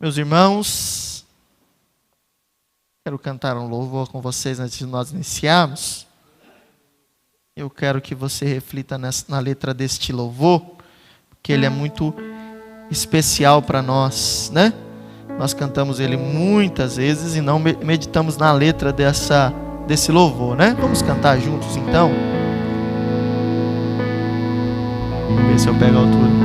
Meus irmãos, quero cantar um louvor com vocês antes de nós iniciarmos. Eu quero que você reflita na letra deste louvor, porque ele é muito especial para nós, né? Nós cantamos ele muitas vezes e não meditamos na letra desse louvor, né? Vamos cantar juntos então? Vamos ver se eu pego a altura.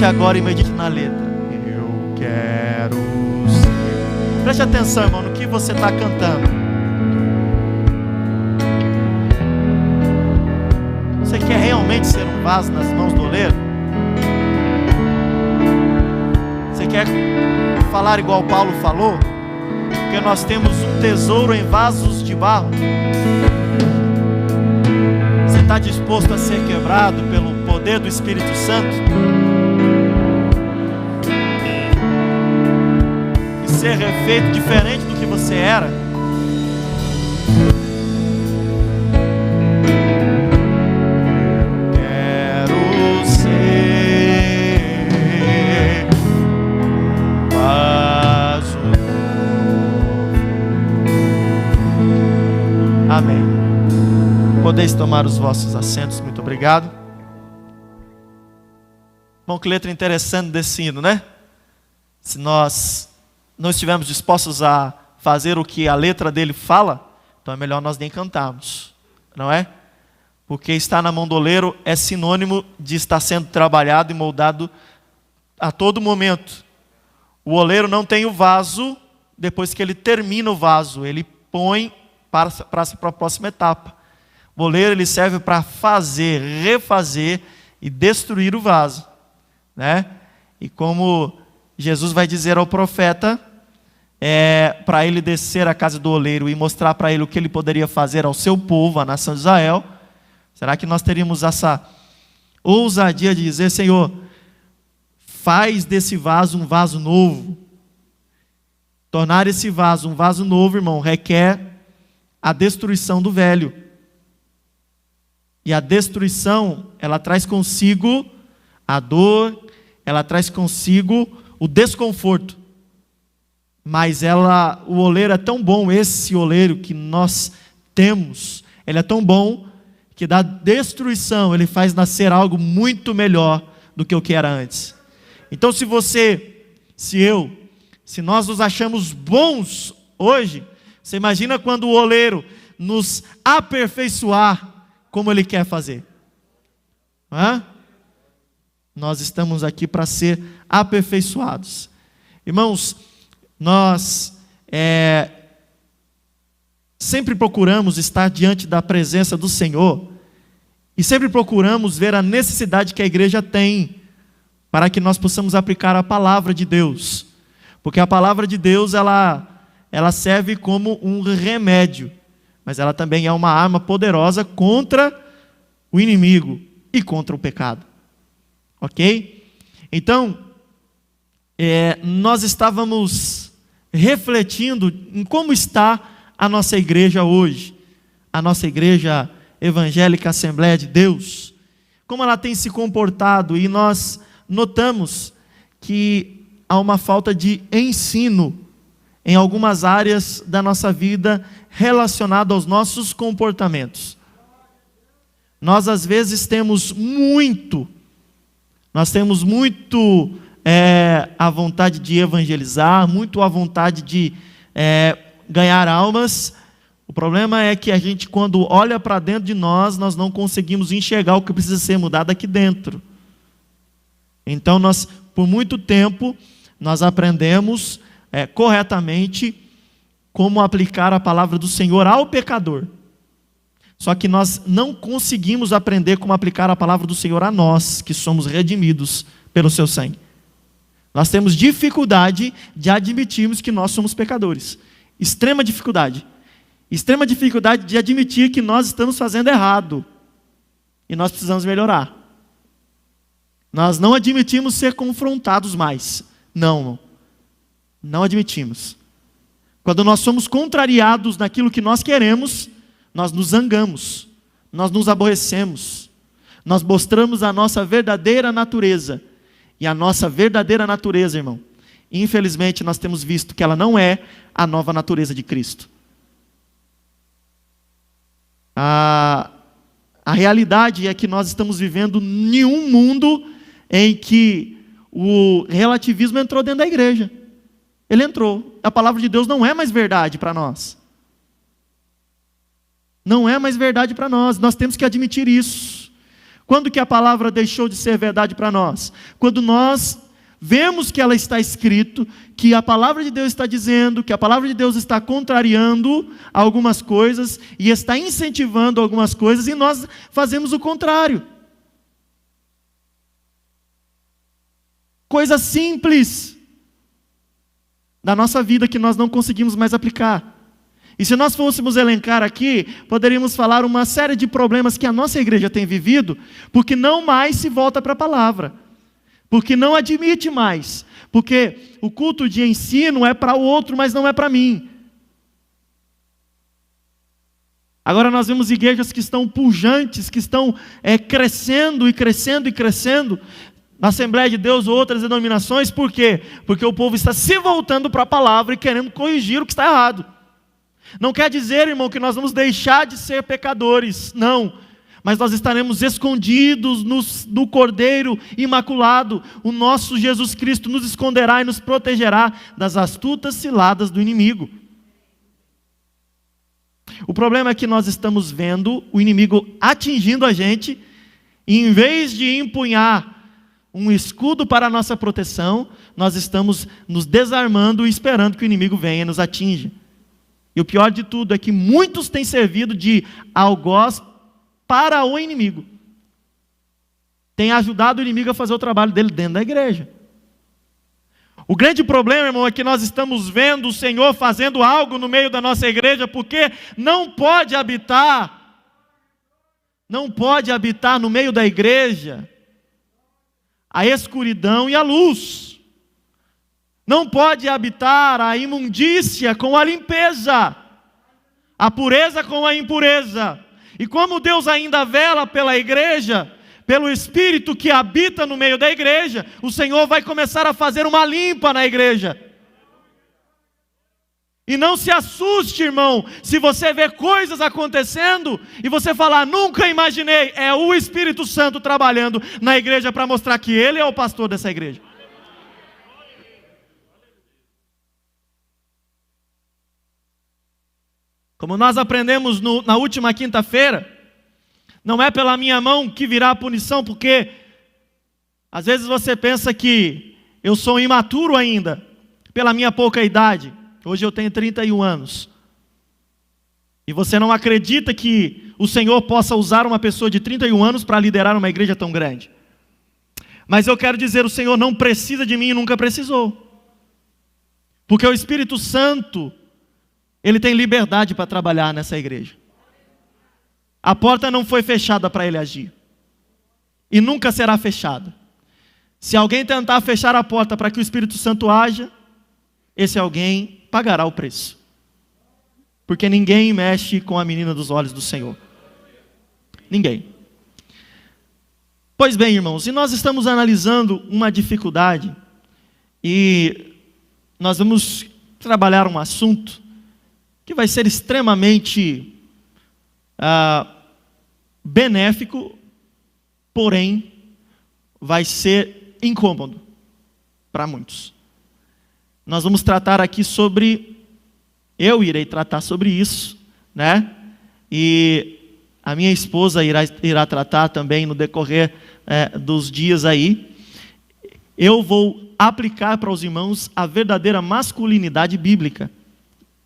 Agora e medite na letra. Eu quero ser. Preste atenção, irmão, no que você está cantando. Você quer realmente ser um vaso nas mãos do oleiro? Você quer falar igual Paulo falou? Porque nós temos um tesouro em vasos de barro. Você está disposto a ser quebrado pelo poder do Espírito Santo? Ser refeito diferente do que você era? Quero ser vaso novo. Amém. Podeis tomar os vossos assentos, muito obrigado. Bom, que letra interessante desse hino, né? Se nós não estivermos dispostos a fazer o que a letra dele fala, então é melhor nós nem cantarmos, não é? Porque estar na mão do oleiro é sinônimo de estar sendo trabalhado e moldado a todo momento. O oleiro não tem o vaso, depois que ele termina o vaso, ele põe para a próxima etapa. O oleiro ele serve para fazer, refazer e destruir o vaso, né? E como Jesus vai dizer ao profeta, para ele descer à casa do oleiro e mostrar para ele o que ele poderia fazer ao seu povo, a nação de Israel. Será que nós teríamos essa ousadia de dizer: Senhor, faz desse vaso um vaso novo? Tornar esse vaso um vaso novo, irmão, requer a destruição do velho. E a destruição, ela traz consigo a dor, ela traz consigo o desconforto. Mas o oleiro é tão bom, esse oleiro que nós temos, ele é tão bom, que da destruição ele faz nascer algo muito melhor do que o que era antes. Então se nós nos achamos bons hoje, você imagina quando o oleiro nos aperfeiçoar, como ele quer fazer. Nós estamos aqui para ser aperfeiçoados. Irmãos, nós sempre procuramos estar diante da presença do Senhor e sempre procuramos ver a necessidade que a igreja tem para que nós possamos aplicar a palavra de Deus, porque a palavra de Deus ela serve como um remédio, mas ela também é uma arma poderosa contra o inimigo e contra o pecado, ok? Então, nós estávamos refletindo em como está a nossa igreja hoje, a nossa igreja evangélica Assembleia de Deus, como ela tem se comportado, e nós notamos que há uma falta de ensino em algumas áreas da nossa vida relacionado aos nossos comportamentos. Nós às vezes temos muito a vontade de evangelizar, muito a vontade de ganhar almas. O problema é que a gente, quando olha para dentro de nós não conseguimos enxergar o que precisa ser mudado aqui dentro. Então por muito tempo, nós aprendemos corretamente como aplicar a palavra do Senhor ao pecador. Só que nós não conseguimos aprender como aplicar a palavra do Senhor a nós, que somos redimidos pelo seu sangue. Nós temos dificuldade de admitirmos que nós somos pecadores. Extrema dificuldade de admitir que nós estamos fazendo errado. E nós precisamos melhorar. Nós não admitimos ser confrontados mais. Não admitimos. Quando nós somos contrariados naquilo que nós queremos, nós nos zangamos, nós nos aborrecemos, nós mostramos a nossa verdadeira natureza. E a nossa verdadeira natureza, irmão, infelizmente nós temos visto que ela não é a nova natureza de Cristo. A realidade é que nós estamos vivendo em um mundo em que o relativismo entrou dentro da igreja. Ele entrou. A palavra de Deus não é mais verdade para nós. Não é mais verdade para nós. Nós temos que admitir isso. Quando que a palavra deixou de ser verdade para nós? Quando nós vemos que ela está escrito, que a palavra de Deus está dizendo, que a palavra de Deus está contrariando algumas coisas e está incentivando algumas coisas, e nós fazemos o contrário. Coisa simples da nossa vida que nós não conseguimos mais aplicar. E se nós fôssemos elencar aqui, poderíamos falar uma série de problemas que a nossa igreja tem vivido, porque não mais se volta para a palavra, porque não admite mais, porque o culto de ensino é para o outro, mas não é para mim. Agora nós vemos igrejas que estão pujantes, que estão crescendo e crescendo e crescendo, na Assembleia de Deus ou outras denominações. Por quê? Porque o povo está se voltando para a palavra e querendo corrigir o que está errado. Não quer dizer, irmão, que nós vamos deixar de ser pecadores, não. Mas nós estaremos escondidos no Cordeiro Imaculado. O nosso Jesus Cristo nos esconderá e nos protegerá das astutas ciladas do inimigo. O problema é que nós estamos vendo o inimigo atingindo a gente, e em vez de empunhar um escudo para a nossa proteção, nós estamos nos desarmando e esperando que o inimigo venha e nos atinja. E o pior de tudo é que muitos têm servido de algoz para o inimigo. Tem ajudado o inimigo a fazer o trabalho dele dentro da igreja. O grande problema, irmão, é que nós estamos vendo o Senhor fazendo algo no meio da nossa igreja, porque não pode habitar no meio da igreja a escuridão e a luz. Não pode habitar a imundícia com a limpeza, a pureza com a impureza. E como Deus ainda vela pela igreja, pelo Espírito que habita no meio da igreja, o Senhor vai começar a fazer uma limpa na igreja. E não se assuste, irmão, se você vê coisas acontecendo e você falar, nunca imaginei. É o Espírito Santo trabalhando na igreja para mostrar que Ele é o pastor dessa igreja. Como nós aprendemos na última quinta-feira, não é pela minha mão que virá a punição, porque às vezes você pensa que eu sou imaturo ainda, pela minha pouca idade. Hoje eu tenho 31 anos. E você não acredita que o Senhor possa usar uma pessoa de 31 anos para liderar uma igreja tão grande. Mas eu quero dizer, o Senhor não precisa de mim e nunca precisou. Porque o Espírito Santo, Ele tem liberdade para trabalhar nessa igreja. A porta não foi fechada para Ele agir. E nunca será fechada. Se alguém tentar fechar a porta para que o Espírito Santo haja, esse alguém pagará o preço. Porque ninguém mexe com a menina dos olhos do Senhor. Ninguém. Pois bem, irmãos, e nós estamos analisando uma dificuldade, e nós vamos trabalhar um assunto que vai ser extremamente benéfico, porém vai ser incômodo para muitos. Nós vamos tratar aqui eu irei tratar sobre isso, né? E a minha esposa irá tratar também no decorrer dos dias aí. Eu vou aplicar para os irmãos a verdadeira masculinidade bíblica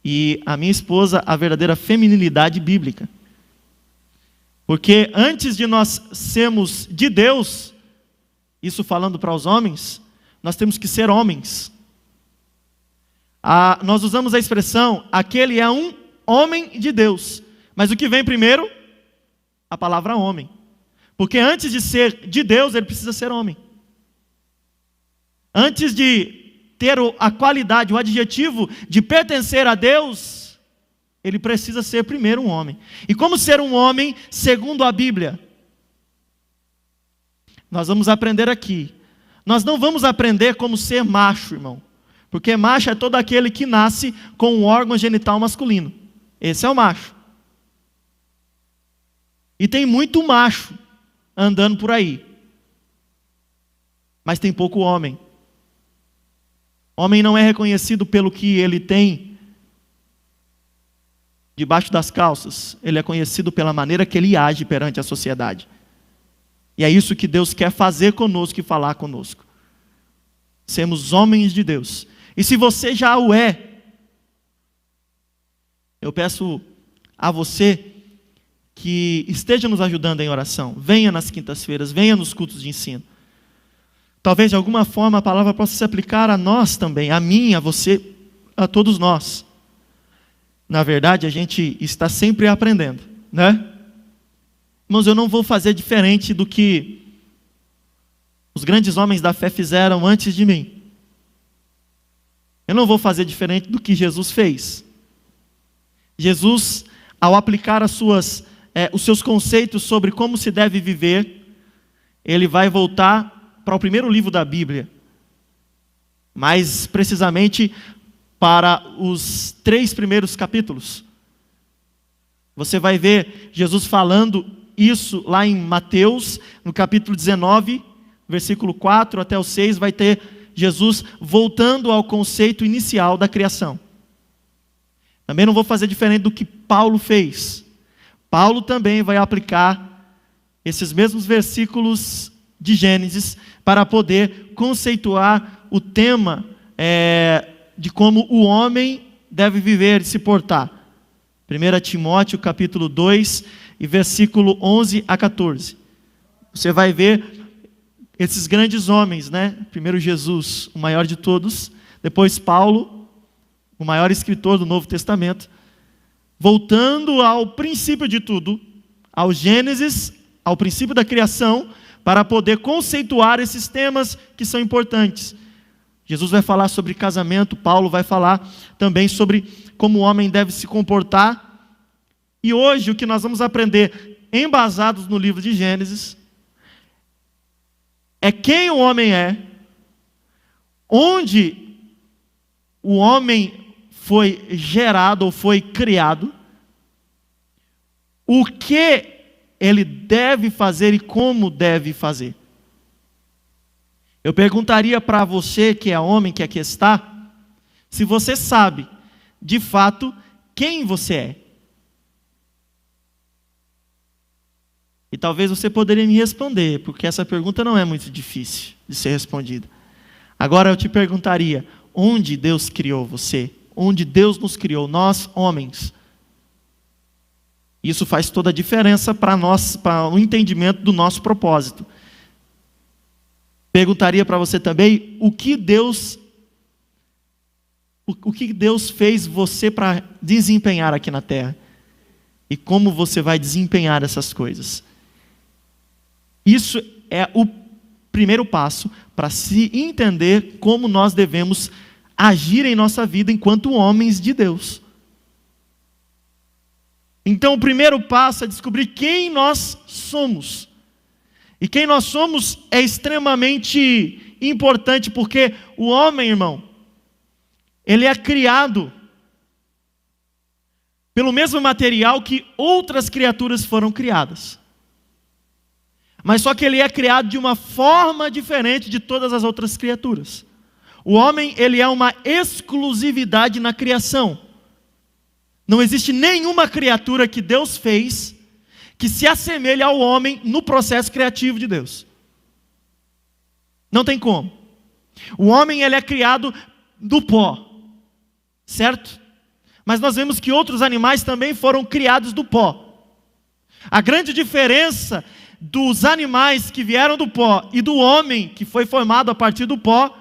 e a minha esposa a verdadeira feminilidade bíblica. Porque antes de nós sermos de Deus, isso falando para os homens, nós temos que ser homens. Nós usamos a expressão, aquele é um homem de Deus. Mas o que vem primeiro? A palavra homem. Porque antes de ser de Deus, ele precisa ser homem. Antes de ter a qualidade, o adjetivo de pertencer a Deus, ele precisa ser primeiro um homem. E como ser um homem segundo a Bíblia? Nós vamos aprender aqui. Nós não vamos aprender como ser macho, irmão. Porque macho é todo aquele que nasce com um órgão genital masculino. Esse é o macho. E tem muito macho andando por aí. Mas tem pouco homem. Homem não é reconhecido pelo que ele tem debaixo das calças. Ele é conhecido pela maneira que ele age perante a sociedade. E é isso que Deus quer fazer conosco e falar conosco. Sermos homens de Deus. E se você já o é, eu peço a você que esteja nos ajudando em oração. Venha nas quintas-feiras, venha nos cultos de ensino. Talvez de alguma forma a palavra possa se aplicar a nós também, a mim, a você, a todos nós. Na verdade, a gente está sempre aprendendo, né? Irmãos, eu não vou fazer diferente do que os grandes homens da fé fizeram antes de mim. Eu não vou fazer diferente do que Jesus fez. Jesus, ao aplicar os seus conceitos sobre como se deve viver, ele vai voltar para o primeiro livro da Bíblia. Mais precisamente para os 3 primeiros capítulos. Você vai ver Jesus falando isso lá em Mateus, no capítulo 19, versículo 4 até o 6, vai ter Jesus voltando ao conceito inicial da criação. Também não vou fazer diferente do que Paulo fez. Paulo também vai aplicar esses mesmos versículos de Gênesis para poder conceituar o tema de como o homem deve viver e se portar. 1 Timóteo capítulo 2 e versículo 11 a 14. Você vai ver esses grandes homens, né? Primeiro Jesus, o maior de todos. Depois Paulo, o maior escritor do Novo Testamento. Voltando ao princípio de tudo, ao Gênesis, ao princípio da criação, para poder conceituar esses temas que são importantes. Jesus vai falar sobre casamento, Paulo vai falar também sobre como o homem deve se comportar. E hoje o que nós vamos aprender, embasados no livro de Gênesis, é quem o homem é, onde o homem foi gerado ou foi criado, o que ele deve fazer e como deve fazer. Eu perguntaria para você que é homem, que aqui está, se você sabe, de fato, quem você é. E talvez você poderia me responder, porque essa pergunta não é muito difícil de ser respondida. Agora eu te perguntaria, onde Deus criou você? Onde Deus nos criou, nós homens? Isso faz toda a diferença para nós, para o entendimento do nosso propósito. Perguntaria para você também, o que Deus fez você para desempenhar aqui na terra? E como você vai desempenhar essas coisas? Isso é o primeiro passo para se entender como nós devemos agir em nossa vida enquanto homens de Deus. Então o primeiro passo é descobrir quem nós somos. E quem nós somos é extremamente importante, porque o homem, irmão, ele é criado pelo mesmo material que outras criaturas foram criadas. Mas só que ele é criado de uma forma diferente de todas as outras criaturas. O homem, ele é uma exclusividade na criação. Não existe nenhuma criatura que Deus fez que se assemelhe ao homem no processo criativo de Deus. Não tem como. O homem, ele é criado do pó, certo? Mas nós vemos que outros animais também foram criados do pó. A grande diferença dos animais que vieram do pó e do homem que foi formado a partir do pó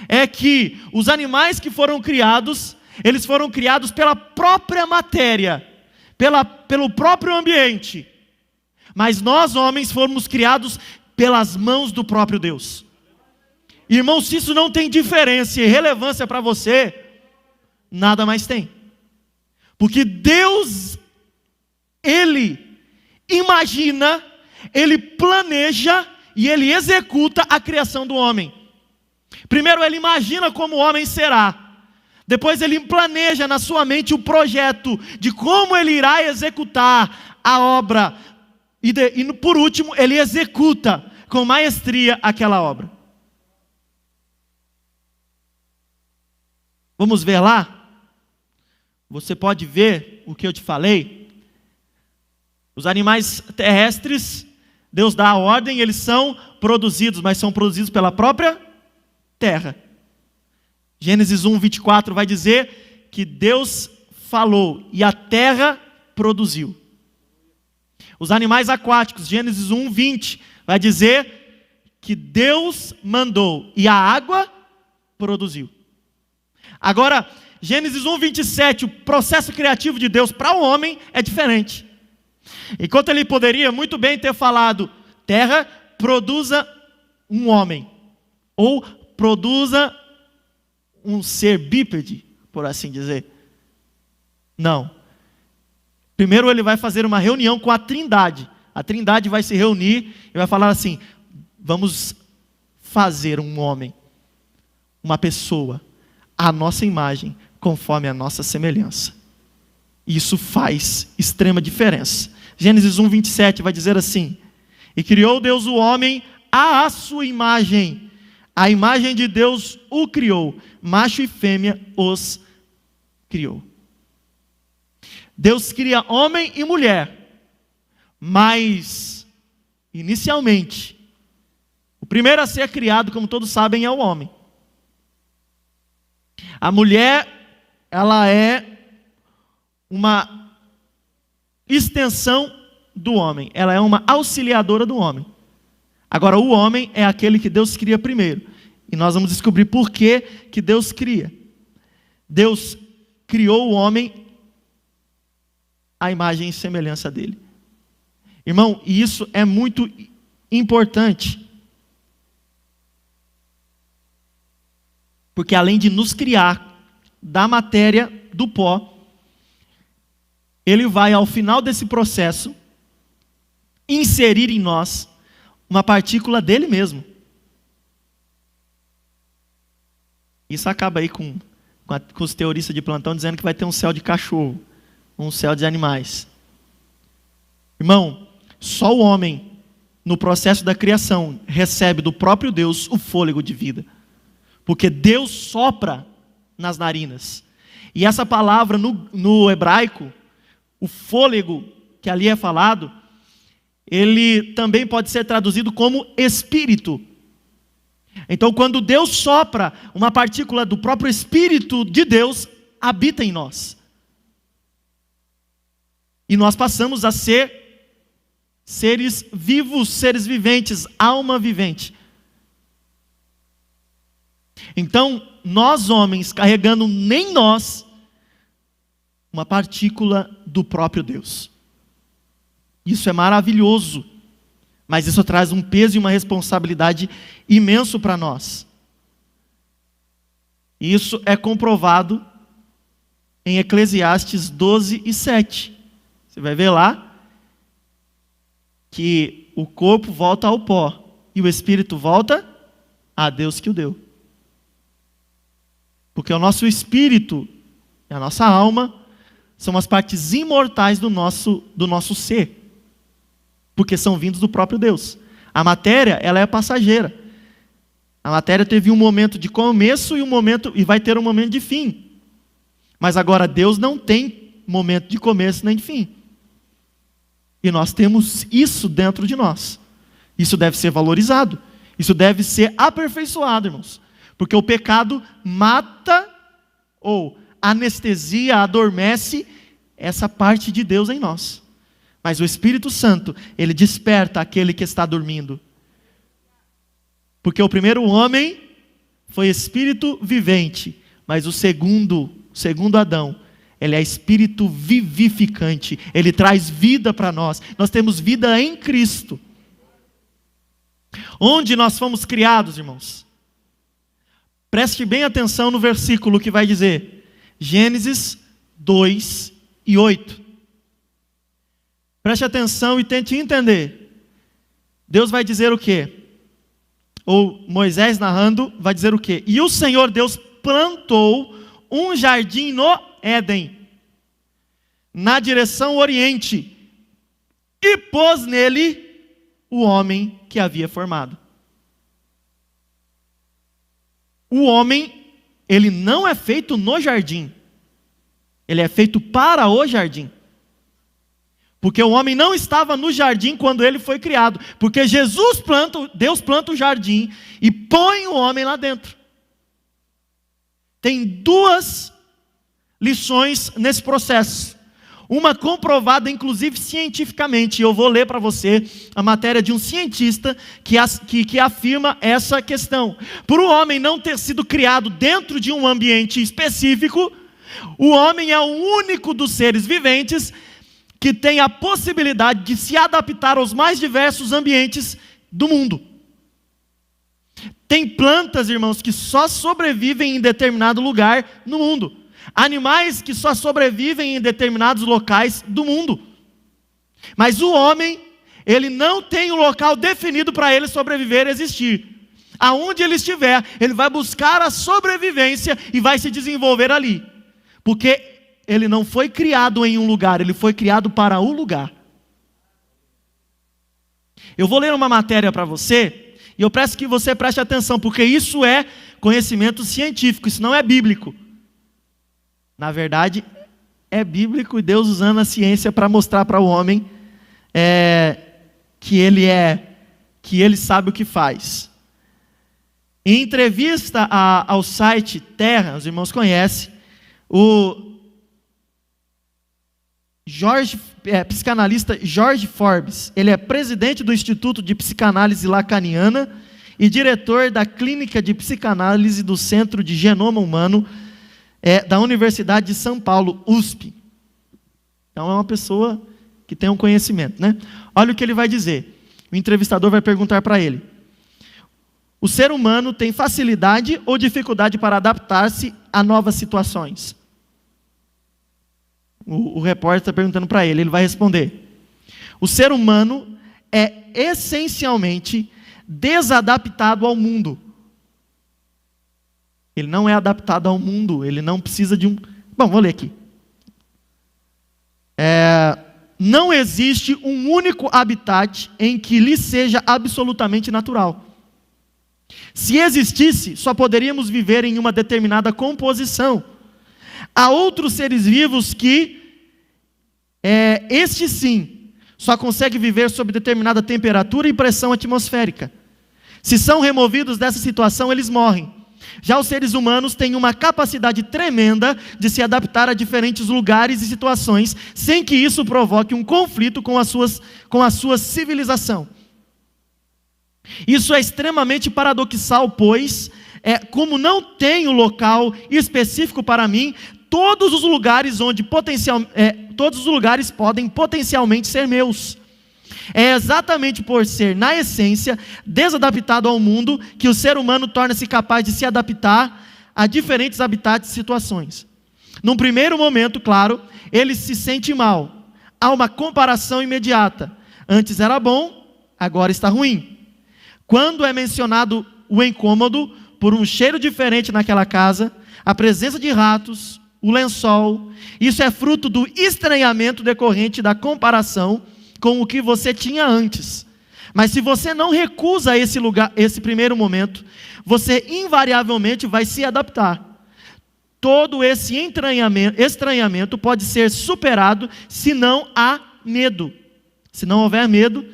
é que os animais que foram criados, eles foram criados pela própria matéria, pelo próprio ambiente. Mas nós, homens, fomos criados pelas mãos do próprio Deus. Irmão, se isso não tem diferença e relevância para você, nada mais tem. Porque Deus, Ele imagina, Ele planeja e Ele executa a criação do homem. Primeiro Ele imagina como o homem será. Depois Ele planeja na sua mente o projeto de como Ele irá executar a obra. E por último, Ele executa com maestria aquela obra. Vamos ver lá? Você pode ver o que eu te falei. Os animais terrestres, Deus dá a ordem, eles são produzidos, mas são produzidos pela própria terra. Gênesis 1, 24 vai dizer que Deus falou e a terra produziu. Os animais aquáticos, Gênesis 1, 20, vai dizer que Deus mandou e a água produziu. Agora, Gênesis 1, 27, o processo criativo de Deus para o homem é diferente. Enquanto ele poderia muito bem ter falado, terra, produza um homem, ou produza um ser bípede, por assim dizer. Não. Primeiro ele vai fazer uma reunião com a Trindade. A Trindade vai se reunir e vai falar assim: vamos fazer um homem, uma pessoa, à nossa imagem, conforme a nossa semelhança. Isso faz extrema diferença. Gênesis 1, 27 vai dizer assim: e criou Deus o homem à sua imagem. A imagem de Deus o criou, macho e fêmea os criou. Deus cria homem e mulher, mas, inicialmente, o primeiro a ser criado, como todos sabem, é o homem. A mulher, ela é uma extensão do homem, ela é uma auxiliadora do homem. Agora, o homem é aquele que Deus cria primeiro. E nós vamos descobrir por que Deus cria. Deus criou o homem à imagem e semelhança dele. Irmão, e isso é muito importante. Porque além de nos criar da matéria, do pó, Ele vai, ao final desse processo, inserir em nós uma partícula dele mesmo. Isso acaba aí com os teoristas de plantão dizendo que vai ter um céu de cachorro, um céu de animais. Irmão, só o homem, no processo da criação, recebe do próprio Deus o fôlego de vida. Porque Deus sopra nas narinas. E essa palavra no hebraico, o fôlego que ali é falado, ele também pode ser traduzido como espírito. Então, quando Deus sopra, uma partícula do próprio Espírito de Deus habita em nós. E nós passamos a ser seres vivos, seres viventes, alma vivente. Então, nós homens, carregando em nós uma partícula do próprio Deus. Isso é maravilhoso. Mas isso traz um peso e uma responsabilidade imenso para nós. Isso é comprovado em Eclesiastes 12 e 7. Você vai ver lá que o corpo volta ao pó e o espírito volta a Deus que o deu. Porque o nosso espírito e a nossa alma são as partes imortais do nosso ser. Porque são vindos do próprio Deus. A matéria, ela é passageira. A matéria teve um momento de começo e vai ter um momento de fim. Mas agora Deus não tem momento de começo nem de fim. E nós temos isso dentro de nós. Isso deve ser valorizado. Isso deve ser aperfeiçoado, irmãos. Porque o pecado mata ou anestesia, adormece essa parte de Deus em nós. Mas o Espírito Santo, ele desperta aquele que está dormindo. Porque o primeiro homem foi espírito vivente, mas o segundo Adão, ele é espírito vivificante. Ele traz vida para nós. Nós temos vida em Cristo. Onde nós fomos criados, irmãos? Preste bem atenção no versículo que vai dizer, Gênesis 2:8. Preste atenção e tente entender. Deus vai dizer o quê? Ou Moisés narrando vai dizer o quê? E o Senhor Deus plantou um jardim no Éden, na direção oriente, e pôs nele o homem que havia formado. O homem, ele não é feito no jardim, ele é feito para o jardim. Porque o homem não estava no jardim quando ele foi criado, porque Deus planta o jardim e põe o homem lá dentro. Tem duas lições nesse processo. Uma comprovada, inclusive, cientificamente. Eu vou ler para você a matéria de um cientista que afirma essa questão. Por o homem não ter sido criado dentro de um ambiente específico, o homem é o único dos seres viventes que tem a possibilidade de se adaptar aos mais diversos ambientes do mundo. Tem plantas, irmãos, que só sobrevivem em determinado lugar no mundo. Animais que só sobrevivem em determinados locais do mundo. Mas o homem, ele não tem um local definido para ele sobreviver e existir. Aonde ele estiver, ele vai buscar a sobrevivência e vai se desenvolver ali. Porque ele não foi criado em um lugar, ele foi criado para o lugar. Eu vou ler uma matéria para você, e eu peço que você preste atenção, porque isso é conhecimento científico, isso não é bíblico. Na verdade, é bíblico e Deus usando a ciência para mostrar para o homem que ele sabe o que faz. Em entrevista ao site Terra, os irmãos conhecem, o psicanalista George Forbes, ele é presidente do Instituto de Psicanálise Lacaniana e diretor da Clínica de Psicanálise do Centro de Genoma Humano da Universidade de São Paulo, USP. Então é uma pessoa que tem um conhecimento, né? Olha o que ele vai dizer. O entrevistador vai perguntar para ele: o ser humano tem facilidade ou dificuldade para adaptar-se a novas situações? O repórter está perguntando para ele, ele vai responder: o ser humano é essencialmente desadaptado ao mundo. Ele não é adaptado ao mundo, ele não precisa de um... Bom, vou ler aqui. Não existe um único habitat em que lhe seja absolutamente natural. Se existisse, só poderíamos viver em uma determinada composição. Há outros seres vivos que, este sim, só consegue viver sob determinada temperatura e pressão atmosférica. Se são removidos dessa situação, eles morrem. Já os seres humanos têm uma capacidade tremenda de se adaptar a diferentes lugares e situações, sem que isso provoque um conflito com a sua civilização. Isso é extremamente paradoxal, pois, como não tem um local específico para mim, todos os lugares podem potencialmente ser meus. É exatamente por ser, na essência, desadaptado ao mundo, que o ser humano torna-se capaz de se adaptar a diferentes habitats e situações. Num primeiro momento, claro, ele se sente mal. Há uma comparação imediata. Antes era bom, agora está ruim. Quando é mencionado o incômodo por um cheiro diferente naquela casa, a presença de ratos, o lençol. Isso é fruto do estranhamento decorrente da comparação com o que você tinha antes. Mas se você não recusa esse lugar, esse primeiro momento, você invariavelmente vai se adaptar. Todo esse estranhamento pode ser superado se não há medo. Se não houver medo,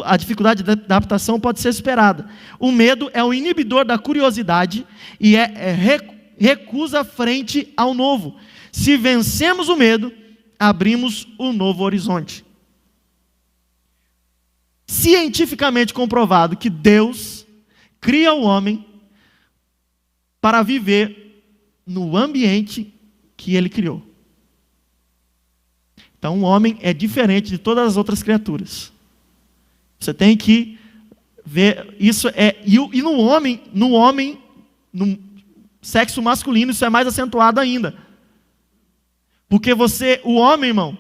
a dificuldade de adaptação pode ser superada. O medo é o inibidor da curiosidade e recusa frente ao novo. Se vencemos o medo, abrimos um novo horizonte. Cientificamente comprovado que Deus cria o homem para viver no ambiente que Ele criou. Então o homem é diferente de todas as outras criaturas. Você tem que ver, isso e no homem, no sexo masculino, isso é mais acentuado ainda. Porque o homem, irmão,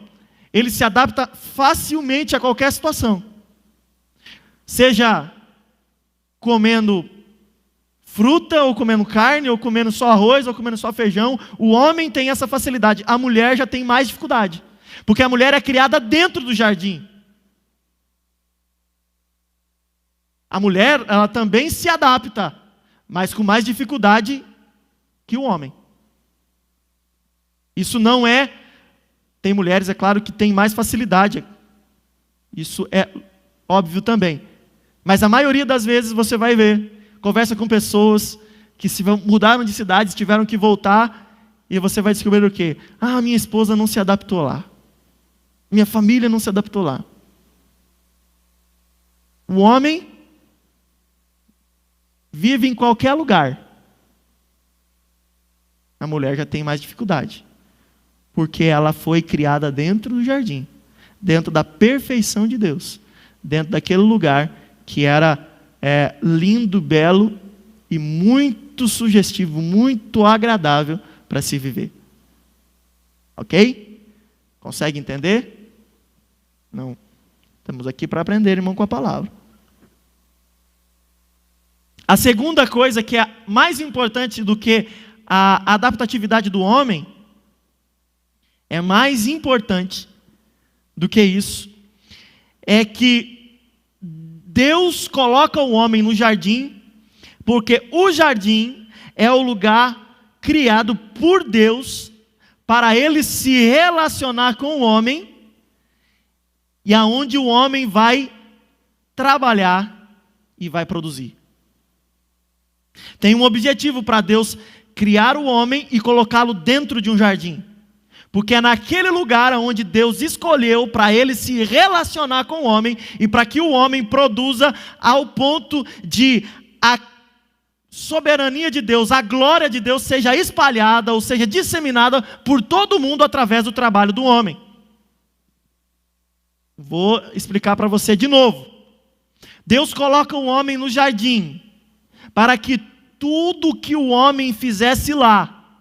ele se adapta facilmente a qualquer situação. Seja comendo fruta, ou comendo carne, ou comendo só arroz, ou comendo só feijão, o homem tem essa facilidade. A mulher já tem mais dificuldade, porque a mulher é criada dentro do jardim. A mulher, ela também se adapta, mas com mais dificuldade que o homem. Isso não é... Tem mulheres, é claro, que têm mais facilidade. Isso é óbvio também. Mas a maioria das vezes você vai ver, conversa com pessoas que se mudaram de cidades, tiveram que voltar, e você vai descobrir o quê? Ah, minha esposa não se adaptou lá. Minha família não se adaptou lá. O homem vive em qualquer lugar. A mulher já tem mais dificuldade, porque ela foi criada dentro do jardim, dentro da perfeição de Deus, dentro daquele lugar que era lindo, belo e muito sugestivo, muito agradável para se viver. Ok? Consegue entender? Não. Estamos aqui para aprender, irmão, com a palavra. A segunda coisa que é mais importante do que a adaptatividade do homem, é mais importante do que isso, é que Deus coloca o homem no jardim, porque o jardim é o lugar criado por Deus para ele se relacionar com o homem, e aonde o homem vai trabalhar e vai produzir. Tem um objetivo para Deus criar o homem e colocá-lo dentro de um jardim. Porque é naquele lugar onde Deus escolheu para ele se relacionar com o homem e para que o homem produza ao ponto de a soberania de Deus, a glória de Deus seja espalhada ou seja disseminada por todo mundo através do trabalho do homem. Vou explicar para você de novo. Deus coloca o homem no jardim para que tudo que o homem fizesse lá,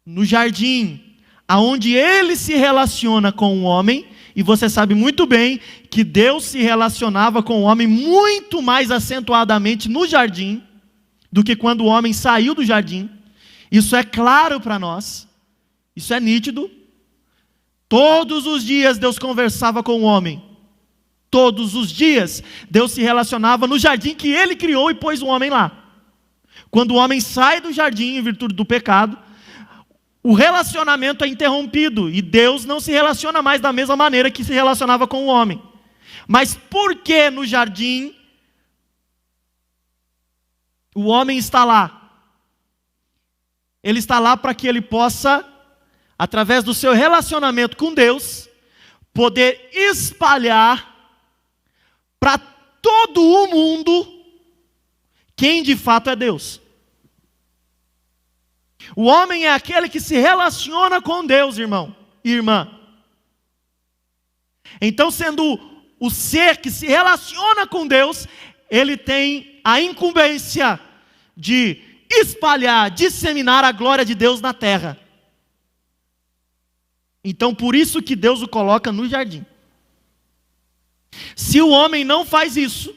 no jardim, aonde ele se relaciona com o homem, e você sabe muito bem que Deus se relacionava com o homem muito mais acentuadamente no jardim, do que quando o homem saiu do jardim. Isso é claro para nós, isso é nítido. Todos os dias Deus conversava com o homem, todos os dias Deus se relacionava no jardim que Ele criou e pôs o homem lá. Quando o homem sai do jardim em virtude do pecado, o relacionamento é interrompido e Deus não se relaciona mais da mesma maneira que se relacionava com o homem. Mas por que no jardim o homem está lá? Ele está lá para que ele possa, através do seu relacionamento com Deus, poder espalhar para todo o mundo quem de fato é Deus. O homem é aquele que se relaciona com Deus, irmão e irmã. Então, sendo o ser que se relaciona com Deus, ele tem a incumbência de espalhar, disseminar a glória de Deus na terra. Então, por isso que Deus o coloca no jardim. Se o homem não faz isso,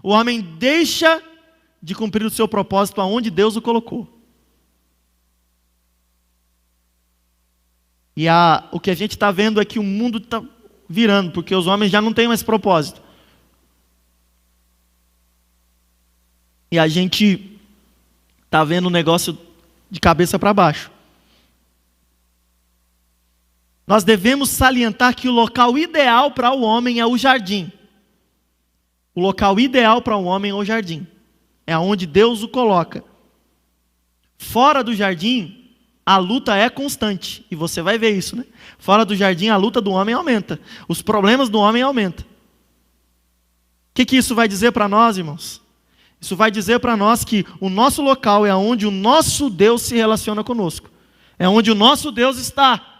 o homem deixa de cumprir o seu propósito aonde Deus o colocou. E o que a gente está vendo é que o mundo está virando, porque os homens já não têm mais propósito. E a gente está vendo o negócio de cabeça para baixo. Nós devemos salientar que o local ideal para o homem é o jardim. O local ideal para o homem é o jardim. É onde Deus o coloca. Fora do jardim, a luta é constante. E você vai ver isso, né? Fora do jardim, a luta do homem aumenta. Os problemas do homem aumentam. O que isso vai dizer para nós, irmãos? Isso vai dizer para nós que o nosso local é onde o nosso Deus se relaciona conosco. É onde o nosso Deus está.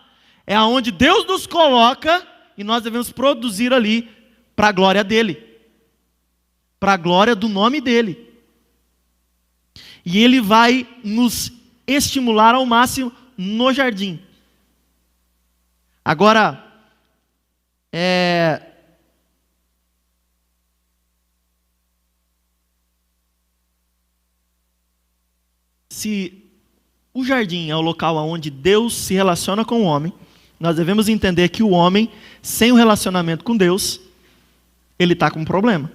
É onde Deus nos coloca e nós devemos produzir ali para a glória dEle. Para a glória do nome dEle. E Ele vai nos estimular ao máximo no jardim. Agora, se o jardim é o local onde Deus se relaciona com o homem, nós devemos entender que o homem, sem o relacionamento com Deus, ele está com um problema.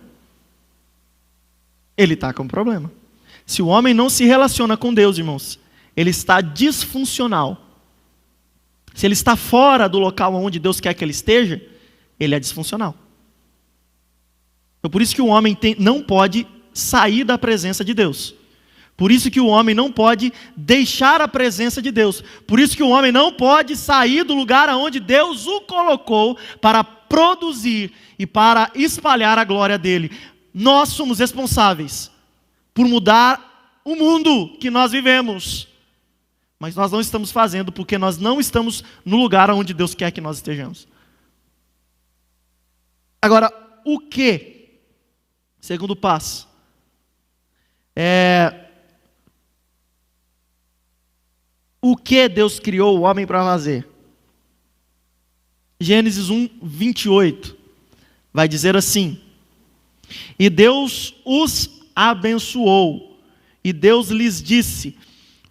Ele está com um problema. Se o homem não se relaciona com Deus, irmãos, ele está disfuncional. Se ele está fora do local onde Deus quer que ele esteja, ele é disfuncional. Então, por isso que o homem não pode sair da presença de Deus. Por isso que o homem não pode deixar a presença de Deus. Por isso que o homem não pode sair do lugar onde Deus o colocou para produzir e para espalhar a glória dele. Nós somos responsáveis por mudar o mundo que nós vivemos. Mas nós não estamos fazendo porque nós não estamos no lugar onde Deus quer que nós estejamos. Agora, o que? Segundo passo. O que Deus criou o homem para fazer? Gênesis 1, 28 vai dizer assim: e Deus os abençoou, e Deus lhes disse: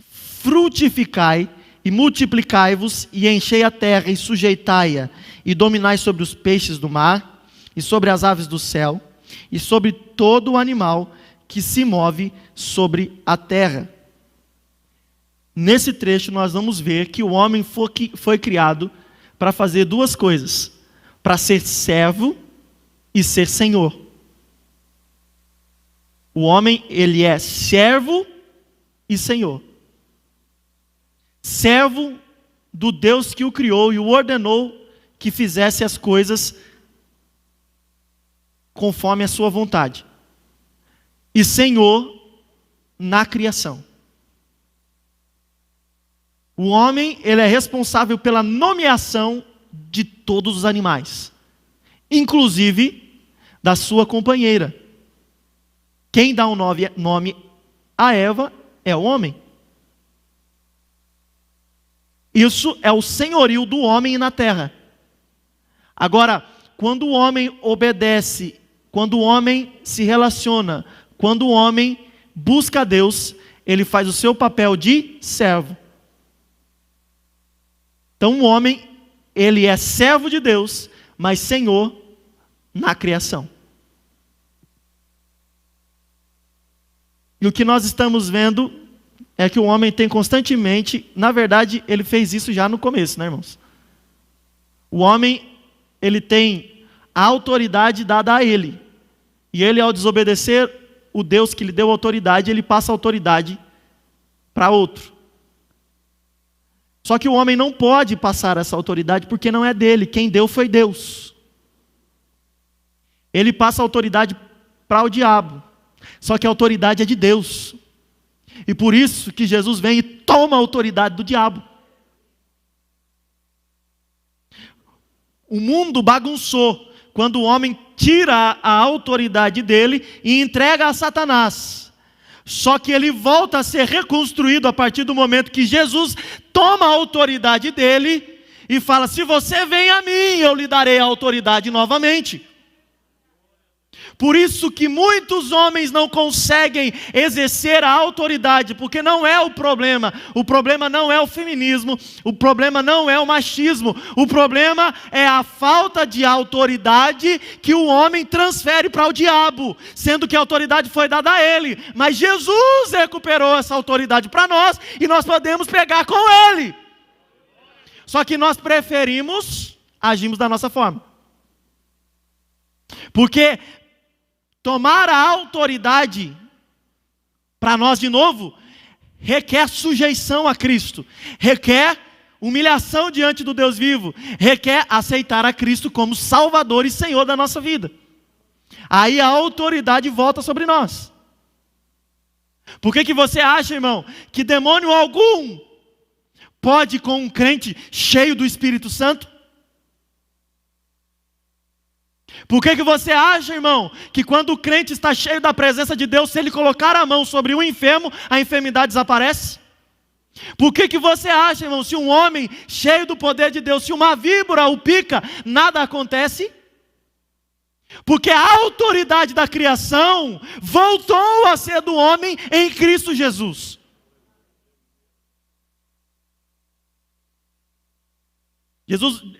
frutificai e multiplicai-vos, e enchei a terra e sujeitai-a, e dominai sobre os peixes do mar, e sobre as aves do céu, e sobre todo o animal que se move sobre a terra. Nesse trecho nós vamos ver que o homem foi criado para fazer duas coisas: para ser servo e ser senhor. O homem, ele é servo e senhor. Servo do Deus que o criou e o ordenou que fizesse as coisas conforme a sua vontade. E senhor na criação. O homem, ele é responsável pela nomeação de todos os animais, inclusive da sua companheira. Quem dá o nome a Eva é o homem. Isso é o senhorio do homem na terra. Agora, quando o homem obedece, quando o homem se relaciona, quando o homem busca a Deus, ele faz o seu papel de servo. Então o homem, ele é servo de Deus, mas senhor na criação. E o que nós estamos vendo é que o homem tem constantemente, na verdade, ele fez isso já no começo, né, irmãos? O homem, ele tem a autoridade dada a ele. E ele, ao desobedecer o Deus que lhe deu autoridade, ele passa a autoridade para outro. Só que o homem não pode passar essa autoridade porque não é dele. Quem deu foi Deus. Ele passa a autoridade para o diabo. Só que a autoridade é de Deus. E por isso que Jesus vem e toma a autoridade do diabo. O mundo bagunçou quando o homem tira a autoridade dele e entrega a Satanás. Só que ele volta a ser reconstruído a partir do momento que Jesus toma a autoridade dele e fala: se você vem a mim, eu lhe darei a autoridade novamente. Por isso que muitos homens não conseguem exercer a autoridade, porque não é o problema não é o feminismo, o problema não é o machismo, o problema é a falta de autoridade que o homem transfere para o diabo, sendo que a autoridade foi dada a ele, mas Jesus recuperou essa autoridade para nós, e nós podemos pegar com ele, só que nós agimos da nossa forma, porque tomar a autoridade, para nós de novo, requer sujeição a Cristo, requer humilhação diante do Deus vivo, requer aceitar a Cristo como Salvador e Senhor da nossa vida. Aí a autoridade volta sobre nós. Por que você acha, irmão, que demônio algum pode com um crente cheio do Espírito Santo? Por que você acha, irmão, que quando o crente está cheio da presença de Deus, se ele colocar a mão sobre um enfermo, a enfermidade desaparece? Por que você acha, irmão, se um homem cheio do poder de Deus, se uma víbora o pica, nada acontece? Porque a autoridade da criação voltou a ser do homem em Cristo Jesus.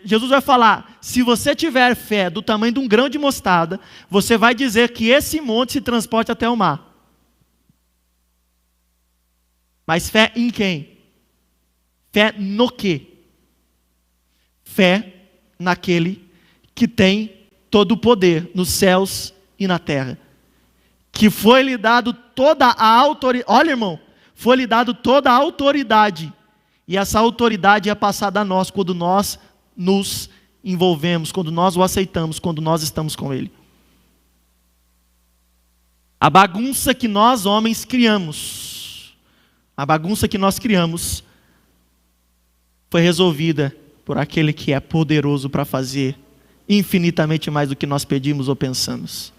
Jesus vai falar, se você tiver fé do tamanho de um grão de mostarda, você vai dizer que esse monte se transporte até o mar. Mas fé em quem? Fé no quê? Fé naquele que tem todo o poder nos céus e na terra. Que foi lhe dado toda a autoridade. Olha, irmão, foi lhe dado toda a autoridade. E essa autoridade é passada a nós quando nós nos envolvemos, quando nós o aceitamos, quando nós estamos com Ele. A bagunça que nós homens criamos, foi resolvida por aquele que é poderoso para fazer infinitamente mais do que nós pedimos ou pensamos.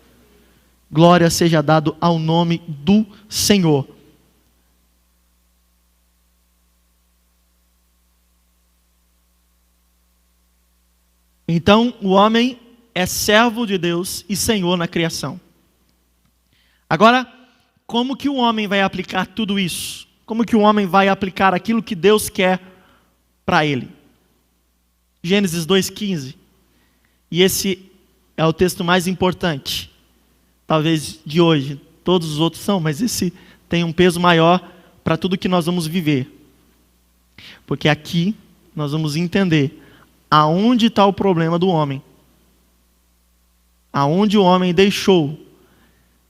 Glória seja dado ao nome do Senhor. Então, o homem é servo de Deus e Senhor na criação. Agora, como que o homem vai aplicar tudo isso? Como que o homem vai aplicar aquilo que Deus quer para ele? Gênesis 2,15. E esse é o texto mais importante, talvez de hoje. Todos os outros são, mas esse tem um peso maior para tudo que nós vamos viver. Porque aqui nós vamos entender aonde está o problema do homem. Aonde o homem deixou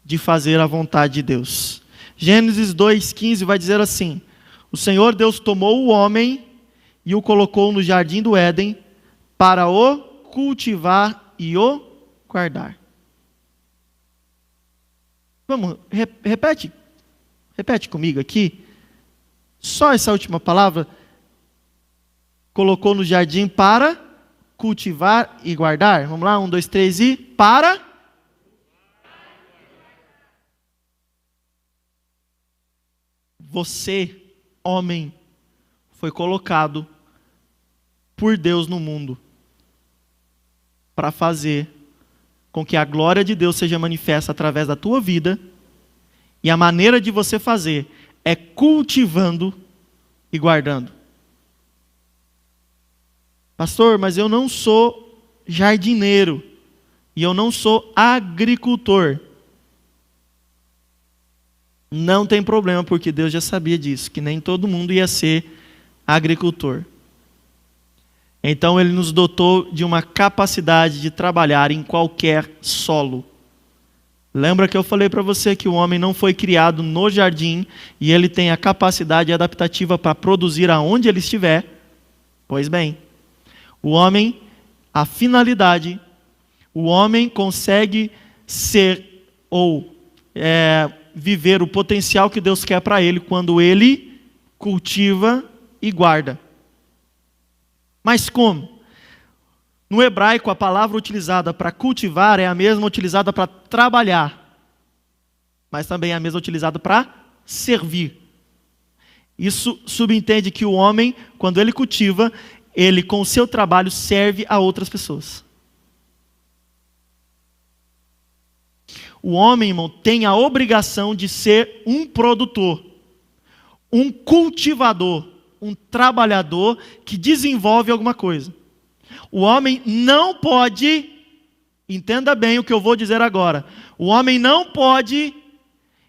de fazer a vontade de Deus. Gênesis 2,15 vai dizer assim: o Senhor Deus tomou o homem e o colocou no jardim do Éden para o cultivar e o guardar. Vamos, repete comigo aqui. Só essa última palavra. Colocou no jardim para cultivar e guardar. Vamos lá, 1, 2, 3 e para. Você, homem, foi colocado por Deus no mundo para fazer com que a glória de Deus seja manifesta através da tua vida, e a maneira de você fazer é cultivando e guardando. Pastor, mas eu não sou jardineiro e eu não sou agricultor. Não tem problema, porque Deus já sabia disso, que nem todo mundo ia ser agricultor. Então Ele nos dotou de uma capacidade de trabalhar em qualquer solo. Lembra que eu falei para você que o homem não foi criado no jardim e ele tem a capacidade adaptativa para produzir aonde ele estiver? Pois bem, o homem, a finalidade, o homem consegue ser ou viver o potencial que Deus quer para ele quando ele cultiva e guarda. Mas como? No hebraico, a palavra utilizada para cultivar é a mesma utilizada para trabalhar, mas também é a mesma utilizada para servir. Isso subentende que o homem, quando ele cultiva, ele com o seu trabalho serve a outras pessoas. O homem, irmão, tem a obrigação de ser um produtor, um cultivador, um trabalhador que desenvolve alguma coisa. O homem não pode, entenda bem o que eu vou dizer agora, o homem não pode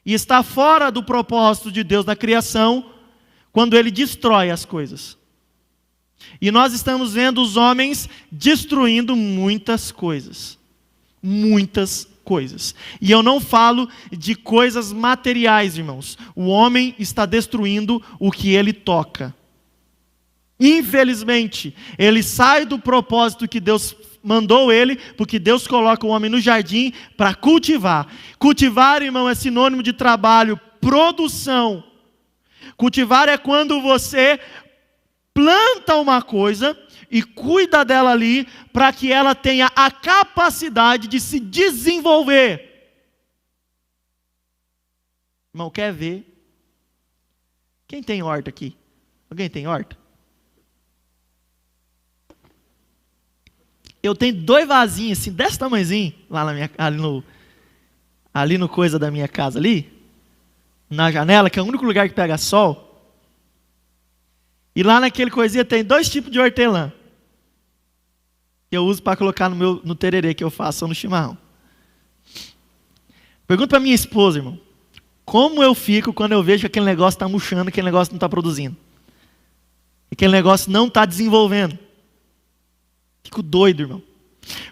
estar fora do propósito de Deus na criação quando ele destrói as coisas. E nós estamos vendo os homens destruindo muitas coisas. Muitas coisas. E eu não falo de coisas materiais, irmãos. O homem está destruindo o que ele toca. Infelizmente, ele sai do propósito que Deus mandou ele, porque Deus coloca o homem no jardim para cultivar. Cultivar, irmão, é sinônimo de trabalho, produção. Cultivar é quando você planta uma coisa e cuida dela ali para que ela tenha a capacidade de se desenvolver. Irmão, quer ver? Quem tem horta aqui? Alguém tem horta? Eu tenho 2 vasinhos assim, desse tamanhozinho, lá na minha, ali no coisa da minha casa ali, na janela, que é o único lugar que pega sol. E lá naquele coisinha tem 2 tipos de hortelã. Que eu uso para colocar no tererê que eu faço ou no chimarrão. Pergunta para minha esposa, irmão. Como eu fico quando eu vejo que aquele negócio está murchando, aquele negócio não está produzindo? Aquele negócio não está desenvolvendo. Fico doido, irmão.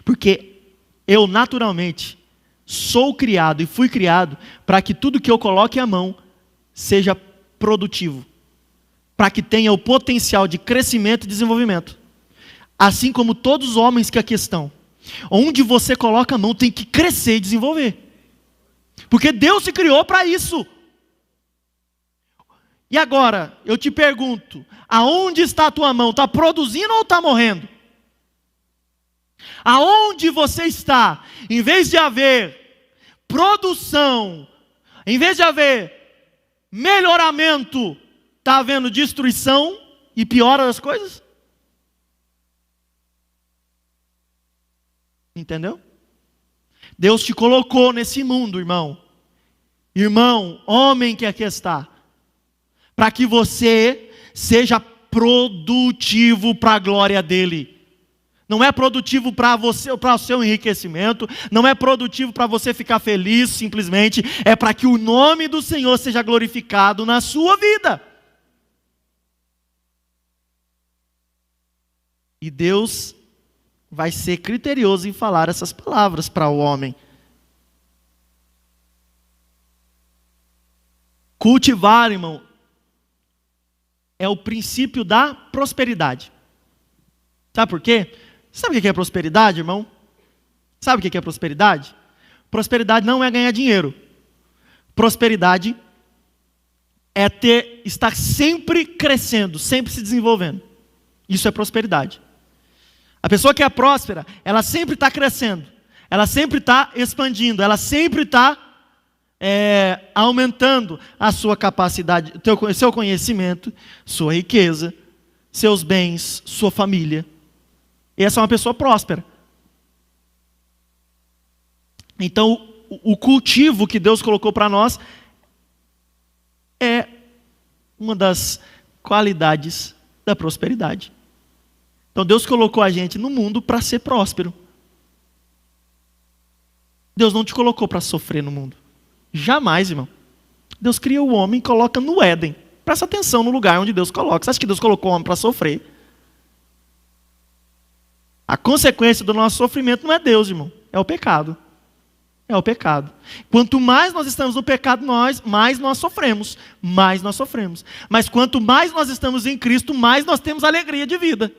Porque eu naturalmente sou criado e fui criado para que tudo que eu coloque a mão seja produtivo. Para que tenha o potencial de crescimento e desenvolvimento. Assim como todos os homens que aqui estão. Onde você coloca a mão tem que crescer e desenvolver. Porque Deus se criou para isso. E agora, eu te pergunto, aonde está a tua mão? Está produzindo ou está morrendo? Aonde você está? Em vez de haver produção, em vez de haver melhoramento, está havendo destruição e piora as coisas? Entendeu? Deus te colocou nesse mundo, irmão. Irmão, homem que aqui está. Para que você seja produtivo para a glória dEle. Não é produtivo para você, para o seu enriquecimento. Não é produtivo para você ficar feliz, simplesmente. É para que o nome do Senhor seja glorificado na sua vida. E Deus vai ser criterioso em falar essas palavras para o homem. Cultivar, irmão, é o princípio da prosperidade. Sabe por quê? Sabe o que é prosperidade, irmão? Sabe o que é prosperidade? Prosperidade não é ganhar dinheiro. Prosperidade é estar sempre crescendo, sempre se desenvolvendo. Isso é prosperidade. A pessoa que é próspera, ela sempre está crescendo, ela sempre está expandindo, ela sempre está aumentando a sua capacidade, seu conhecimento, sua riqueza, seus bens, sua família. Essa é uma pessoa próspera. Então, o cultivo que Deus colocou para nós é uma das qualidades da prosperidade. Então Deus colocou a gente no mundo para ser próspero. Deus não te colocou para sofrer no mundo. Jamais, irmão. Deus cria o homem e coloca no Éden. Presta atenção no lugar onde Deus coloca. Você acha que Deus colocou o homem para sofrer? A consequência do nosso sofrimento não é Deus, irmão. É o pecado. É o pecado. Quanto mais nós estamos no pecado, mais nós sofremos. Mais nós sofremos. Mas quanto mais nós estamos em Cristo, mais nós temos alegria de vida.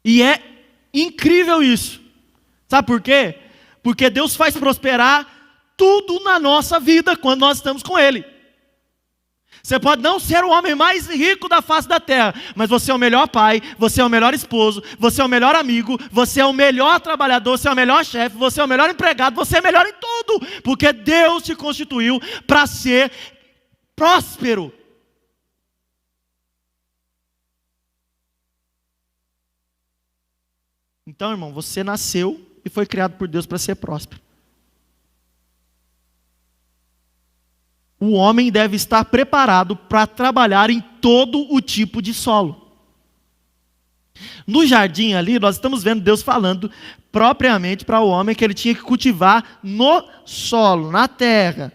E é incrível isso. Sabe por quê? Porque Deus faz prosperar tudo na nossa vida quando nós estamos com Ele. Você pode não ser o homem mais rico da face da terra, mas você é o melhor pai, você é o melhor esposo, você é o melhor amigo, você é o melhor trabalhador, você é o melhor chefe, você é o melhor empregado, você é melhor em tudo, porque Deus te constituiu para ser próspero. Então, irmão, você nasceu e foi criado por Deus para ser próspero. O homem deve estar preparado para trabalhar em todo o tipo de solo. No jardim ali, nós estamos vendo Deus falando propriamente para o homem que ele tinha que cultivar no solo, na terra.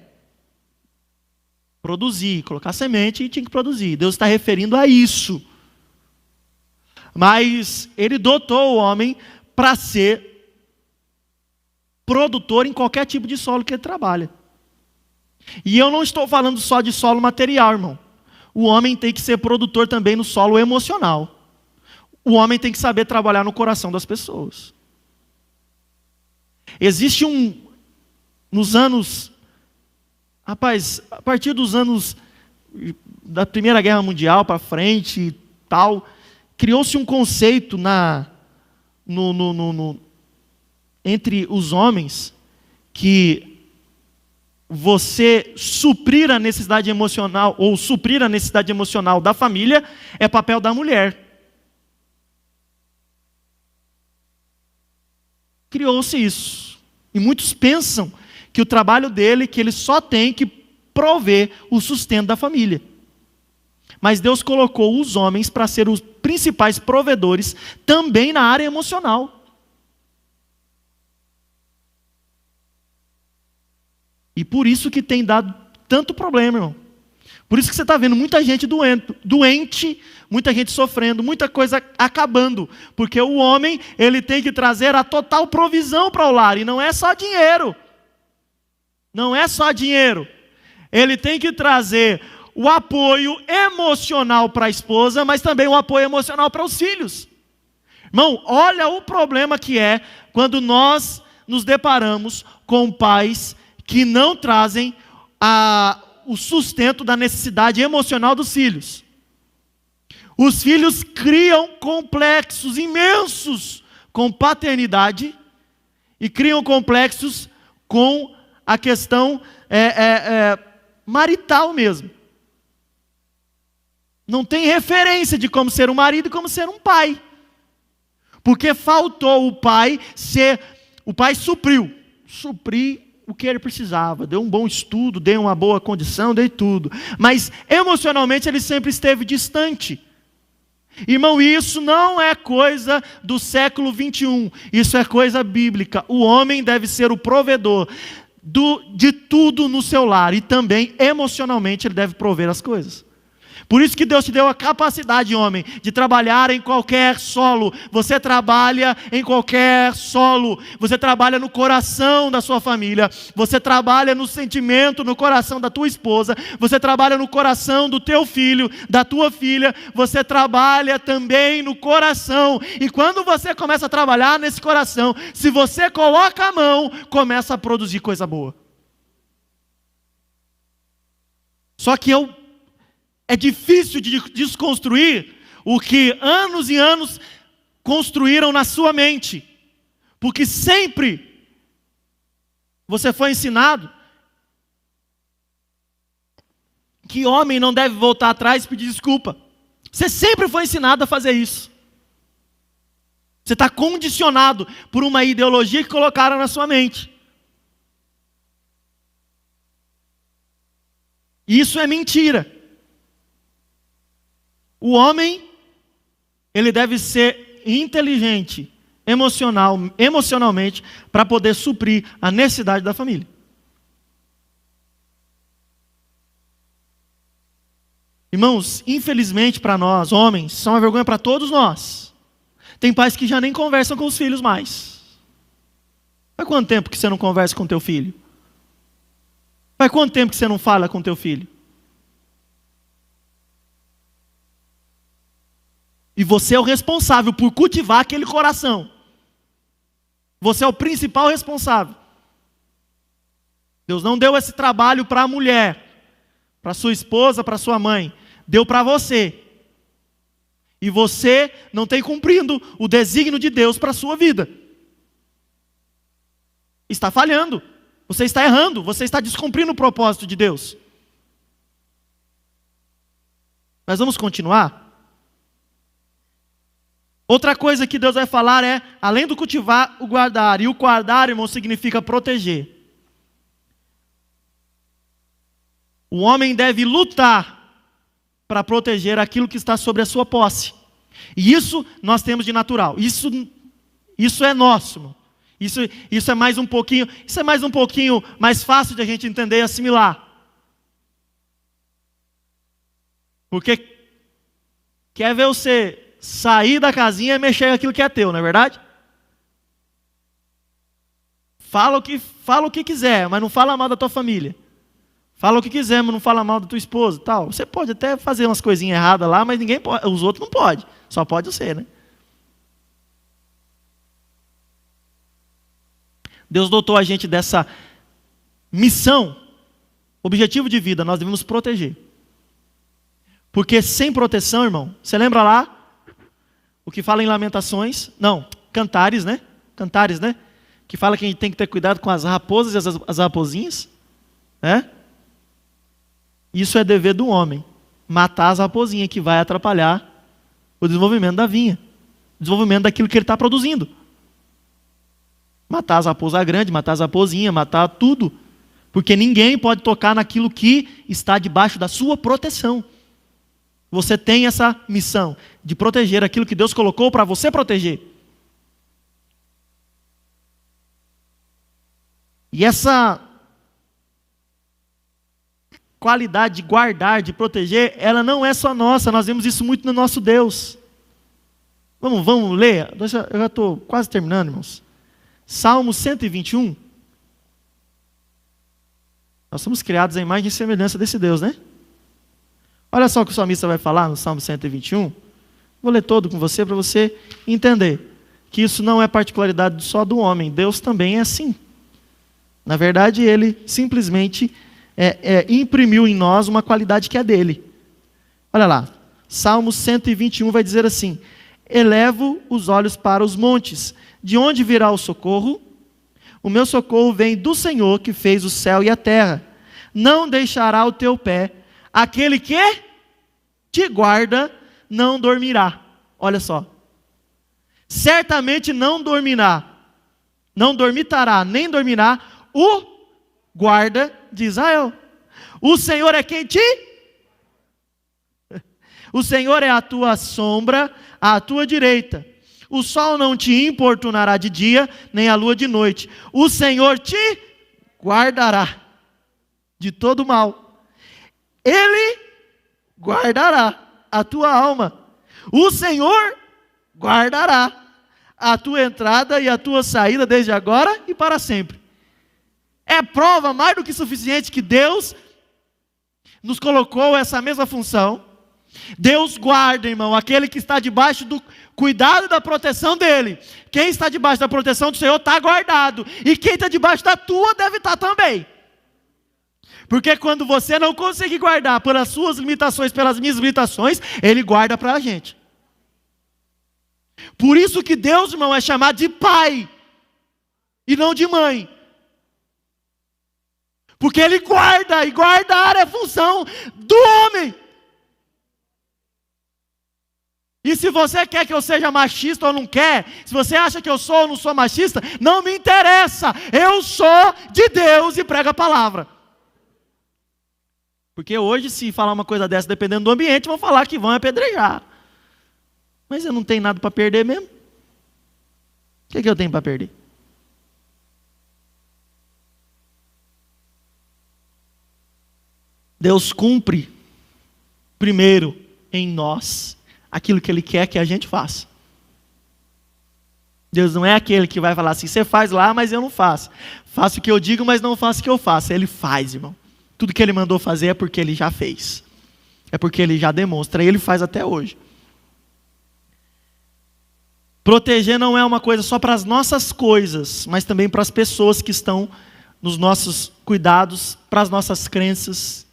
Produzir, colocar semente e tinha que produzir. Deus está referindo a isso. Mas ele dotou o homem para ser produtor em qualquer tipo de solo que ele trabalha. E eu não estou falando só de solo material, irmão. O homem tem que ser produtor também no solo emocional. O homem tem que saber trabalhar no coração das pessoas. Existe nos anos, rapaz, a partir dos anos da Primeira Guerra Mundial para frente e tal, criou-se um conceito entre os homens que você suprir a necessidade emocional ou suprir a necessidade emocional da família é papel da mulher. Criou-se isso. E muitos pensam que o trabalho dele, que ele só tem que prover o sustento da família. Mas Deus colocou os homens para ser os principais provedores também na área emocional. E por isso que tem dado tanto problema, irmão. Por isso que você está vendo muita gente doente, muita gente sofrendo, muita coisa acabando. Porque o homem, ele tem que trazer a total provisão para o lar. E não é só dinheiro. Não é só dinheiro. Ele tem que trazer o apoio emocional para a esposa, mas também o apoio emocional para os filhos. Irmão, olha o problema que é quando nós nos deparamos com pais que não trazem o sustento da necessidade emocional dos filhos. Os filhos criam complexos imensos com paternidade e criam complexos com a questão marital mesmo. Não tem referência de como ser um marido e como ser um pai. Porque faltou o pai suprir o que ele precisava, deu um bom estudo, deu uma boa condição, deu tudo. Mas emocionalmente ele sempre esteve distante. Irmão, isso não é coisa do século 21, isso é coisa bíblica. O homem deve ser o provedor de tudo no seu lar e também emocionalmente ele deve prover as coisas. Por isso que Deus te deu a capacidade, homem, de trabalhar em qualquer solo. Você trabalha em qualquer solo. Você trabalha no coração da sua família. Você trabalha no sentimento, no coração da tua esposa. Você trabalha no coração do teu filho, da tua filha. Você trabalha também no coração. E quando você começa a trabalhar nesse coração, se você coloca a mão, começa a produzir coisa boa. Só que é difícil de desconstruir o que anos e anos construíram na sua mente. Porque sempre você foi ensinado que homem não deve voltar atrás e pedir desculpa. Você sempre foi ensinado a fazer isso. Você está condicionado por uma ideologia que colocaram na sua mente. E isso é mentira. O homem, ele deve ser inteligente, emocionalmente, para poder suprir a necessidade da família. Irmãos, infelizmente para nós, homens, são uma vergonha para todos nós. Tem pais que já nem conversam com os filhos mais. Faz quanto tempo que você não conversa com teu filho? Faz quanto tempo que você não fala com teu filho? E você é o responsável por cultivar aquele coração. Você é o principal responsável. Deus não deu esse trabalho para a mulher, para sua esposa, para sua mãe. Deu para você. E você não tem cumprindo o desígnio de Deus para a sua vida. Está falhando. Você está errando. Você está descumprindo o propósito de Deus. Mas vamos continuar? Outra coisa que Deus vai falar é, além do cultivar, o guardar. E o guardar, irmão, significa proteger. O homem deve lutar para proteger aquilo que está sobre a sua posse. E isso nós temos de natural. Isso é nosso, irmão. Isso é mais um pouquinho mais fácil de a gente entender e assimilar. Porque quer ver você sair da casinha e mexer aquilo que é teu, não é verdade? Fala o que quiser, mas não fala mal da tua família. Fala o que quiser, mas não fala mal da tua esposa, tal. Você pode até fazer umas coisinhas erradas lá, mas ninguém pode, os outros não podem. Só pode você, né? Deus dotou a gente dessa missão, objetivo de vida, nós devemos proteger. Porque sem proteção, irmão, você lembra lá o que fala em Lamentações? Não, Cantares, né? Cantares, né? Que fala que a gente tem que ter cuidado com as raposas e as raposinhas, né? Isso é dever do homem, matar as raposinhas, que vai atrapalhar o desenvolvimento da vinha, o desenvolvimento daquilo que ele está produzindo. Matar as raposas grandes, matar as raposinhas, matar tudo. Porque ninguém pode tocar naquilo que está debaixo da sua proteção. Você tem essa missão de proteger aquilo que Deus colocou para você proteger. E essa qualidade de guardar, de proteger, ela não é só nossa, nós vemos isso muito no nosso Deus. Vamos ler? Eu já estou quase terminando, irmãos. Salmo 121. Nós somos criados à imagem e semelhança desse Deus, né? Olha só o que o salmista vai falar no Salmo 121. Vou ler todo com você para você entender que isso não é particularidade só do homem. Deus também é assim. Na verdade, ele simplesmente imprimiu em nós uma qualidade que é dele. Olha lá, Salmo 121 vai dizer assim: elevo os olhos para os montes, de onde virá o socorro? O meu socorro vem do Senhor que fez o céu e a terra. Não deixará o teu pé, aquele que te guarda não dormirá. Olha só, certamente não dormirá, não dormitará, nem dormirá o guarda de Israel. O Senhor é quem te... O Senhor é a tua sombra, à tua direita. O sol não te importunará de dia, nem a lua de noite. O Senhor te guardará de todo mal. Ele guardará a tua alma. O Senhor guardará a tua entrada e a tua saída desde agora e para sempre. É prova mais do que suficiente que Deus nos colocou essa mesma função. Deus guarda, irmão, aquele que está debaixo do cuidado e da proteção dele. Quem está debaixo da proteção do Senhor está guardado. E quem está debaixo da tua deve estar também. Porque quando você não consegue guardar pelas suas limitações, pelas minhas limitações, Ele guarda para a gente. Por isso que Deus, irmão, é chamado de pai e não de mãe. Porque Ele guarda, e guardar é função do homem. E se você quer que eu seja machista ou não quer, se você acha que eu sou ou não sou machista, não me interessa. Eu sou de Deus e prego a palavra. Porque hoje, se falar uma coisa dessa, dependendo do ambiente, vão falar que vão apedrejar. Mas eu não tenho nada para perder mesmo. O que eu tenho para perder? Deus cumpre primeiro em nós aquilo que Ele quer que a gente faça. Deus não é aquele que vai falar assim: você faz lá, mas eu não faço. Faço o que eu digo, mas não faço o que eu faço. Ele faz, irmão. Tudo que Ele mandou fazer é porque Ele já fez. É porque Ele já demonstra. E Ele faz até hoje. Proteger não é uma coisa só para as nossas coisas, mas também para as pessoas que estão nos nossos cuidados, para as nossas crenças,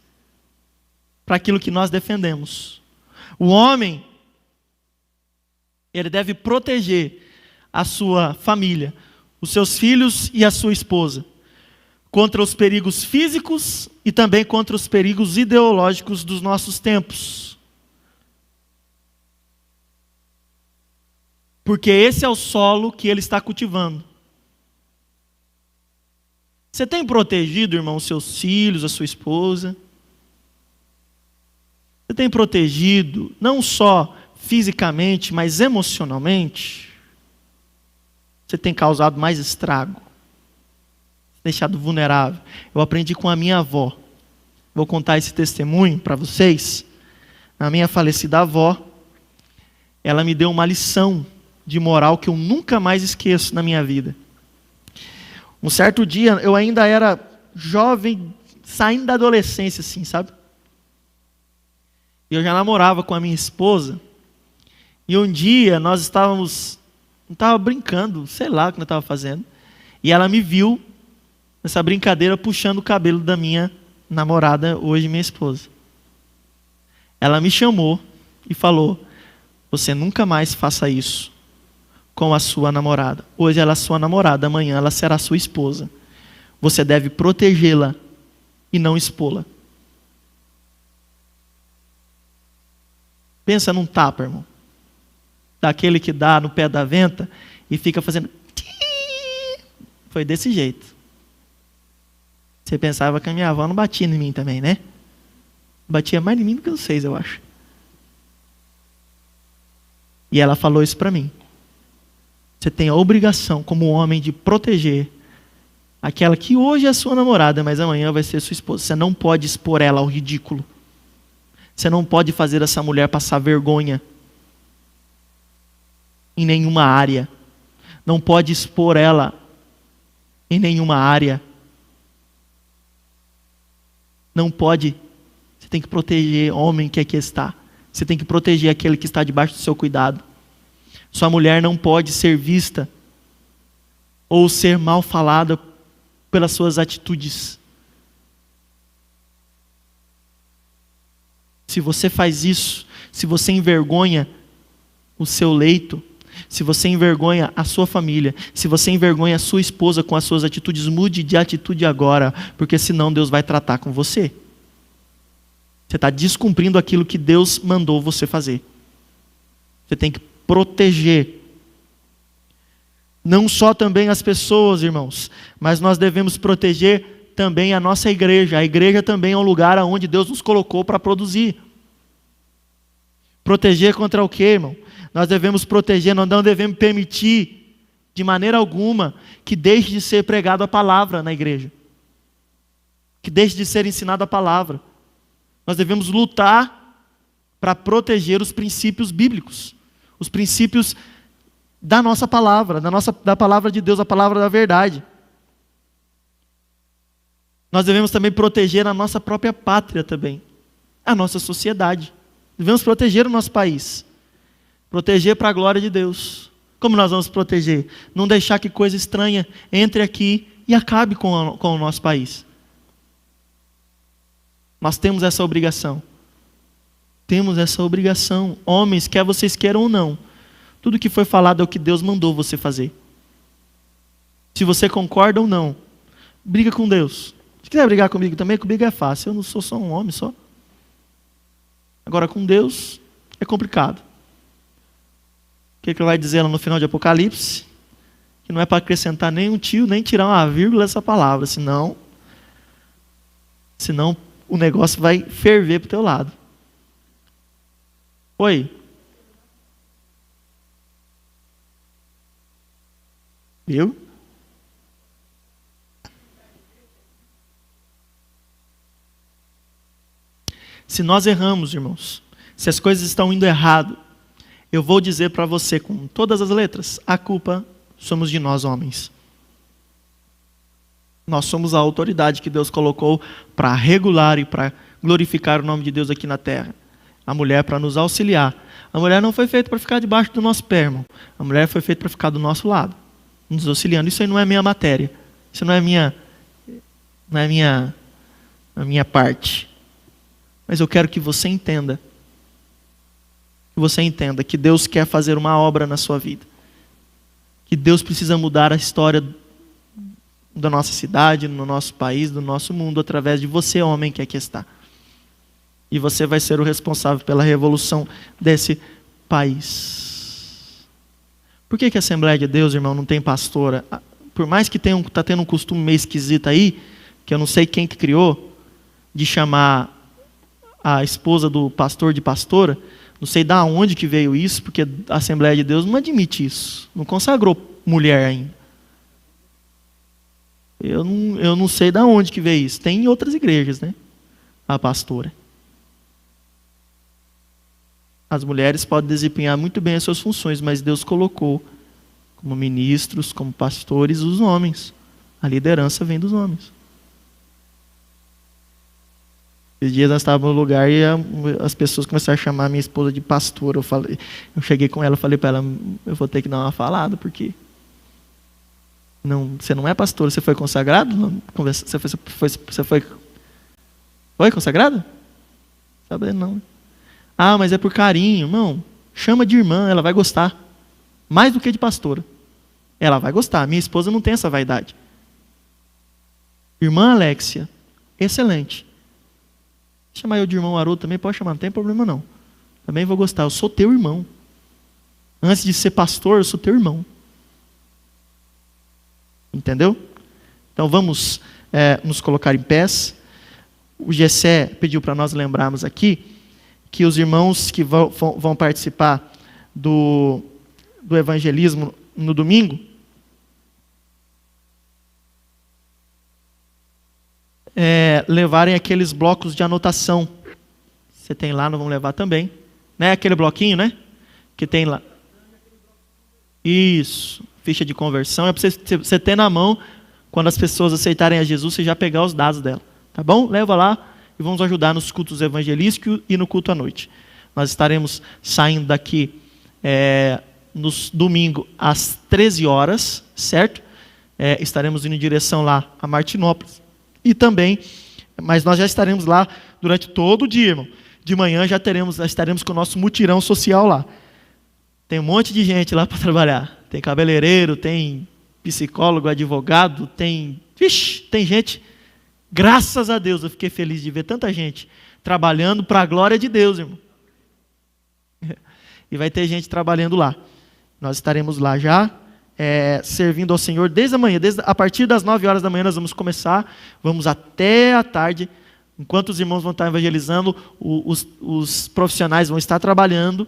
para aquilo que nós defendemos. O homem, ele deve proteger a sua família, os seus filhos e a sua esposa, contra os perigos físicos e também contra os perigos ideológicos dos nossos tempos. Porque esse é o solo que ele está cultivando. Você tem protegido, irmão, os seus filhos, a sua esposa? Você tem protegido, não só fisicamente, mas emocionalmente? Você tem causado mais estrago? Deixado vulnerável? Eu aprendi com a minha avó. Vou contar esse testemunho para vocês. A minha falecida avó, ela me deu uma lição de moral que eu nunca mais esqueço na minha vida. Um certo dia, eu ainda era jovem, saindo da adolescência, assim, sabe? E eu já namorava com a minha esposa. E um dia, nós estávamos brincando, sei lá o que nós estávamos fazendo. E ela me viu, nessa brincadeira, puxando o cabelo da minha namorada, hoje minha esposa. Ela me chamou e falou: você nunca mais faça isso com a sua namorada. Hoje ela é sua namorada, amanhã ela será sua esposa. Você deve protegê-la e não expô-la. Pensa num tapa, irmão. Daquele que dá no pé da venta e fica fazendo... Foi desse jeito. Você pensava que a minha avó não batia em mim também, né? Batia mais em mim do que vocês, eu acho. E ela falou isso para mim. Você tem a obrigação, como homem, de proteger aquela que hoje é sua namorada, mas amanhã vai ser sua esposa. Você não pode expor ela ao ridículo. Você não pode fazer essa mulher passar vergonha em nenhuma área. Não pode expor ela em nenhuma área. Não pode. Você tem que proteger o homem que aqui está. Você tem que proteger aquele que está debaixo do seu cuidado. Sua mulher não pode ser vista ou ser mal falada pelas suas atitudes. Se você faz isso, se você envergonha o seu leito, se você envergonha a sua família, se você envergonha a sua esposa com as suas atitudes, mude de atitude agora, porque senão Deus vai tratar com você. Você está descumprindo aquilo que Deus mandou você fazer. Você tem que proteger. Não só também as pessoas, irmãos, mas nós devemos proteger também a nossa igreja. A igreja também é um lugar onde Deus nos colocou para produzir. Proteger contra o quê, irmão? Nós devemos proteger, nós não devemos permitir de maneira alguma que deixe de ser pregado a palavra na igreja. Que deixe de ser ensinada a palavra. Nós devemos lutar para proteger os princípios bíblicos. Os princípios da nossa palavra, da palavra de Deus, a palavra da verdade. Nós devemos também proteger a nossa própria pátria também, a nossa sociedade. Devemos proteger o nosso país, proteger para a glória de Deus. Como nós vamos proteger? Não deixar que coisa estranha entre aqui e acabe com o nosso país. Nós temos essa obrigação. Temos essa obrigação. Homens, quer vocês queiram ou não, tudo que foi falado é o que Deus mandou você fazer. Se você concorda ou não, briga com Deus. Se quiser brigar comigo também, comigo é fácil. Eu não sou só um homem só. Agora com Deus é complicado. O que ele vai dizer lá no final de Apocalipse? Que não é para acrescentar nem um tio, nem tirar uma vírgula essa palavra. Senão o negócio vai ferver para o teu lado. Oi? Viu? Se nós erramos, irmãos, se as coisas estão indo errado, eu vou dizer para você com todas as letras, a culpa somos de nós, homens. Nós somos a autoridade que Deus colocou para regular e para glorificar o nome de Deus aqui na terra. A mulher para nos auxiliar. A mulher não foi feita para ficar debaixo do nosso pé, irmão. A mulher foi feita para ficar do nosso lado, nos auxiliando. Isso aí não é minha matéria. Isso não é a minha parte. Mas eu quero que você entenda. Que você entenda que Deus quer fazer uma obra na sua vida. Que Deus precisa mudar a história da nossa cidade, no nosso país, do nosso mundo, através de você, homem, que aqui está. E você vai ser o responsável pela revolução desse país. Por que a Assembleia de Deus, irmão, não tem pastora? Por mais que está tendo um costume meio esquisito aí, que eu não sei quem que criou, de chamar a esposa do pastor de pastora, não sei da onde que veio isso, porque a Assembleia de Deus não admite isso, não consagrou mulher ainda. Eu não sei da onde que veio isso. Tem em outras igrejas, né? A pastora. As mulheres podem desempenhar muito bem as suas funções, mas Deus colocou como ministros, como pastores, os homens. A liderança vem dos homens. Esses dias nós estávamos no lugar e as pessoas começaram a chamar a minha esposa de pastora. Eu cheguei com ela e falei para ela, eu vou ter que dar uma falada, porque você não é pastora, você foi consagrado? Você foi consagrado? Sabe, não. Ah, mas é por carinho. Não, chama de irmã, ela vai gostar. Mais do que de pastora. Ela vai gostar. Minha esposa não tem essa vaidade. Irmã Alexia, excelente. Chamar eu de irmão Haroldo também pode chamar, não tem problema não. Também vou gostar, eu sou teu irmão. Antes de ser pastor, eu sou teu irmão. Entendeu? Então vamos nos colocar em pés. O Gessé pediu para nós lembrarmos aqui que os irmãos que vão participar do evangelismo no domingo, levarem aqueles blocos de anotação. Você tem lá, nós vamos levar também. Né? Aquele bloquinho, né? Que tem lá. Isso. Ficha de conversão. É para você ter na mão, quando as pessoas aceitarem a Jesus, você já pegar os dados dela. Tá bom? Leva lá e vamos ajudar nos cultos evangelísticos e no culto à noite. Nós estaremos saindo daqui no domingo às 13 horas, certo? Estaremos indo em direção lá a Martinópolis. E também, mas nós já estaremos lá durante todo o dia, irmão. De manhã já estaremos com o nosso mutirão social lá. Tem um monte de gente lá para trabalhar. Tem cabeleireiro, tem psicólogo, advogado, tem gente. Graças a Deus, eu fiquei feliz de ver tanta gente trabalhando para a glória de Deus, irmão. E vai ter gente trabalhando lá. Nós estaremos lá já, servindo ao Senhor desde a manhã. A partir das 9 horas da manhã nós vamos começar, vamos até a tarde. Enquanto os irmãos vão estar evangelizando, os profissionais vão estar trabalhando,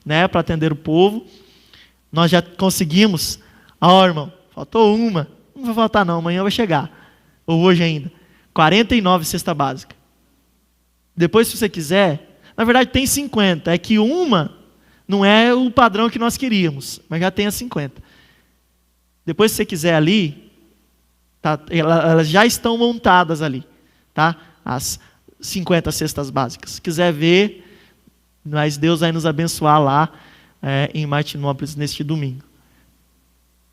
né, para atender o povo. Nós já conseguimos, irmão, faltou uma, não vai faltar não, amanhã vai chegar, ou hoje ainda, 49 cesta básica. Depois, se você quiser, na verdade tem 50, é que uma não é o padrão que nós queríamos, mas já tem as 50. Depois, se você quiser ali, tá, elas já estão montadas ali, tá? As 50 cestas básicas. Se quiser ver, mas Deus vai nos abençoar lá em Martinópolis neste domingo.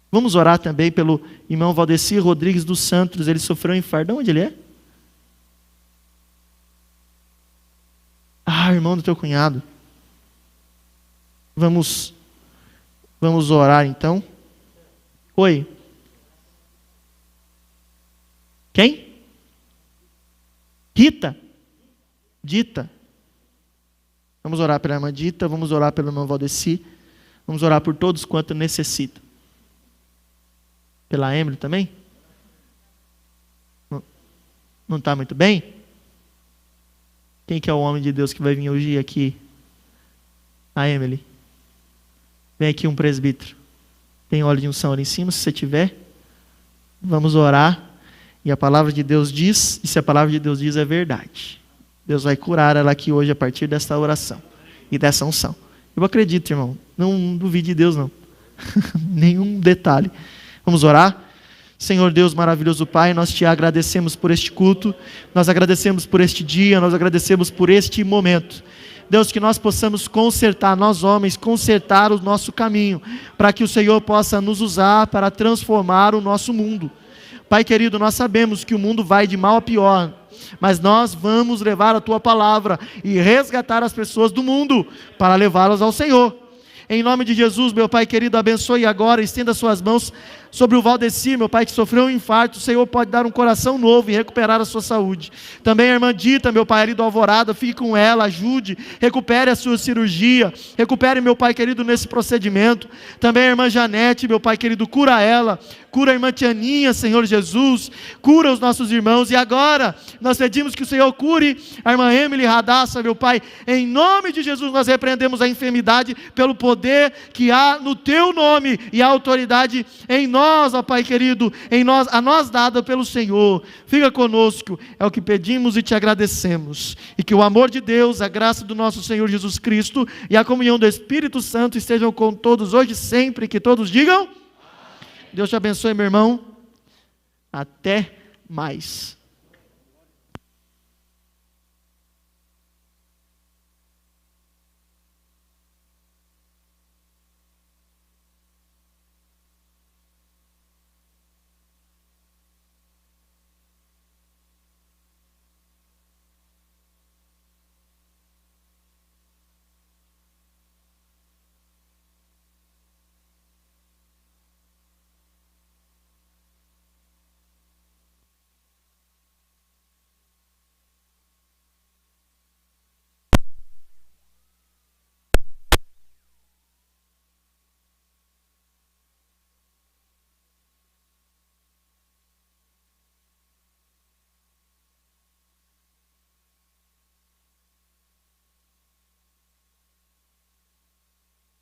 Vamos orar também pelo irmão Valdeci Rodrigues dos Santos. Ele sofreu um infarto. De onde ele é? Irmão do teu cunhado. Vamos orar então. Oi. Quem? Rita? Dita. Vamos orar pela irmã Dita, vamos orar pelo irmão Valdeci, vamos orar por todos quanto necessitam. Pela Emily também? Não está muito bem? Quem que é o homem de Deus que vai vir hoje aqui? A Emily. Vem aqui um presbítero. Tem óleo de unção ali em cima, se você tiver. Vamos orar. E a palavra de Deus diz, e se a palavra de Deus diz é verdade. Deus vai curar ela aqui hoje a partir desta oração e dessa unção. Eu acredito, irmão. Não duvide de Deus, não. Nenhum detalhe. Vamos orar? Senhor Deus maravilhoso Pai, nós te agradecemos por este culto, nós agradecemos por este dia, nós agradecemos por este momento. Deus, que nós possamos consertar, nós homens, consertar o nosso caminho, para que o Senhor possa nos usar para transformar o nosso mundo. Pai querido, nós sabemos que o mundo vai de mal a pior, mas nós vamos levar a Tua palavra e resgatar as pessoas do mundo para levá-las ao Senhor. Em nome de Jesus, meu Pai querido, abençoe agora, estenda suas mãos sobre o Valdeci, meu Pai, que sofreu um infarto. O Senhor pode dar um coração novo e recuperar a sua saúde. Também a irmã Dita, meu Pai, ali do Alvorada, fique com ela, ajude, recupere a sua cirurgia, recupere, meu Pai querido, nesse procedimento. Também a irmã Janete, meu Pai querido, cura ela, cura a irmã Tianinha, Senhor Jesus, cura os nossos irmãos. E agora, nós pedimos que o Senhor cure a irmã Emily Radassa, meu Pai, em nome de Jesus. Nós repreendemos a enfermidade pelo poder que há no Teu nome e a autoridade em nós, ó Pai querido, a nós dada pelo Senhor. Fica conosco, é o que pedimos e Te agradecemos. E que o amor de Deus, a graça do nosso Senhor Jesus Cristo e a comunhão do Espírito Santo estejam com todos hoje e sempre, que todos digam: Deus te abençoe, meu irmão. Até mais.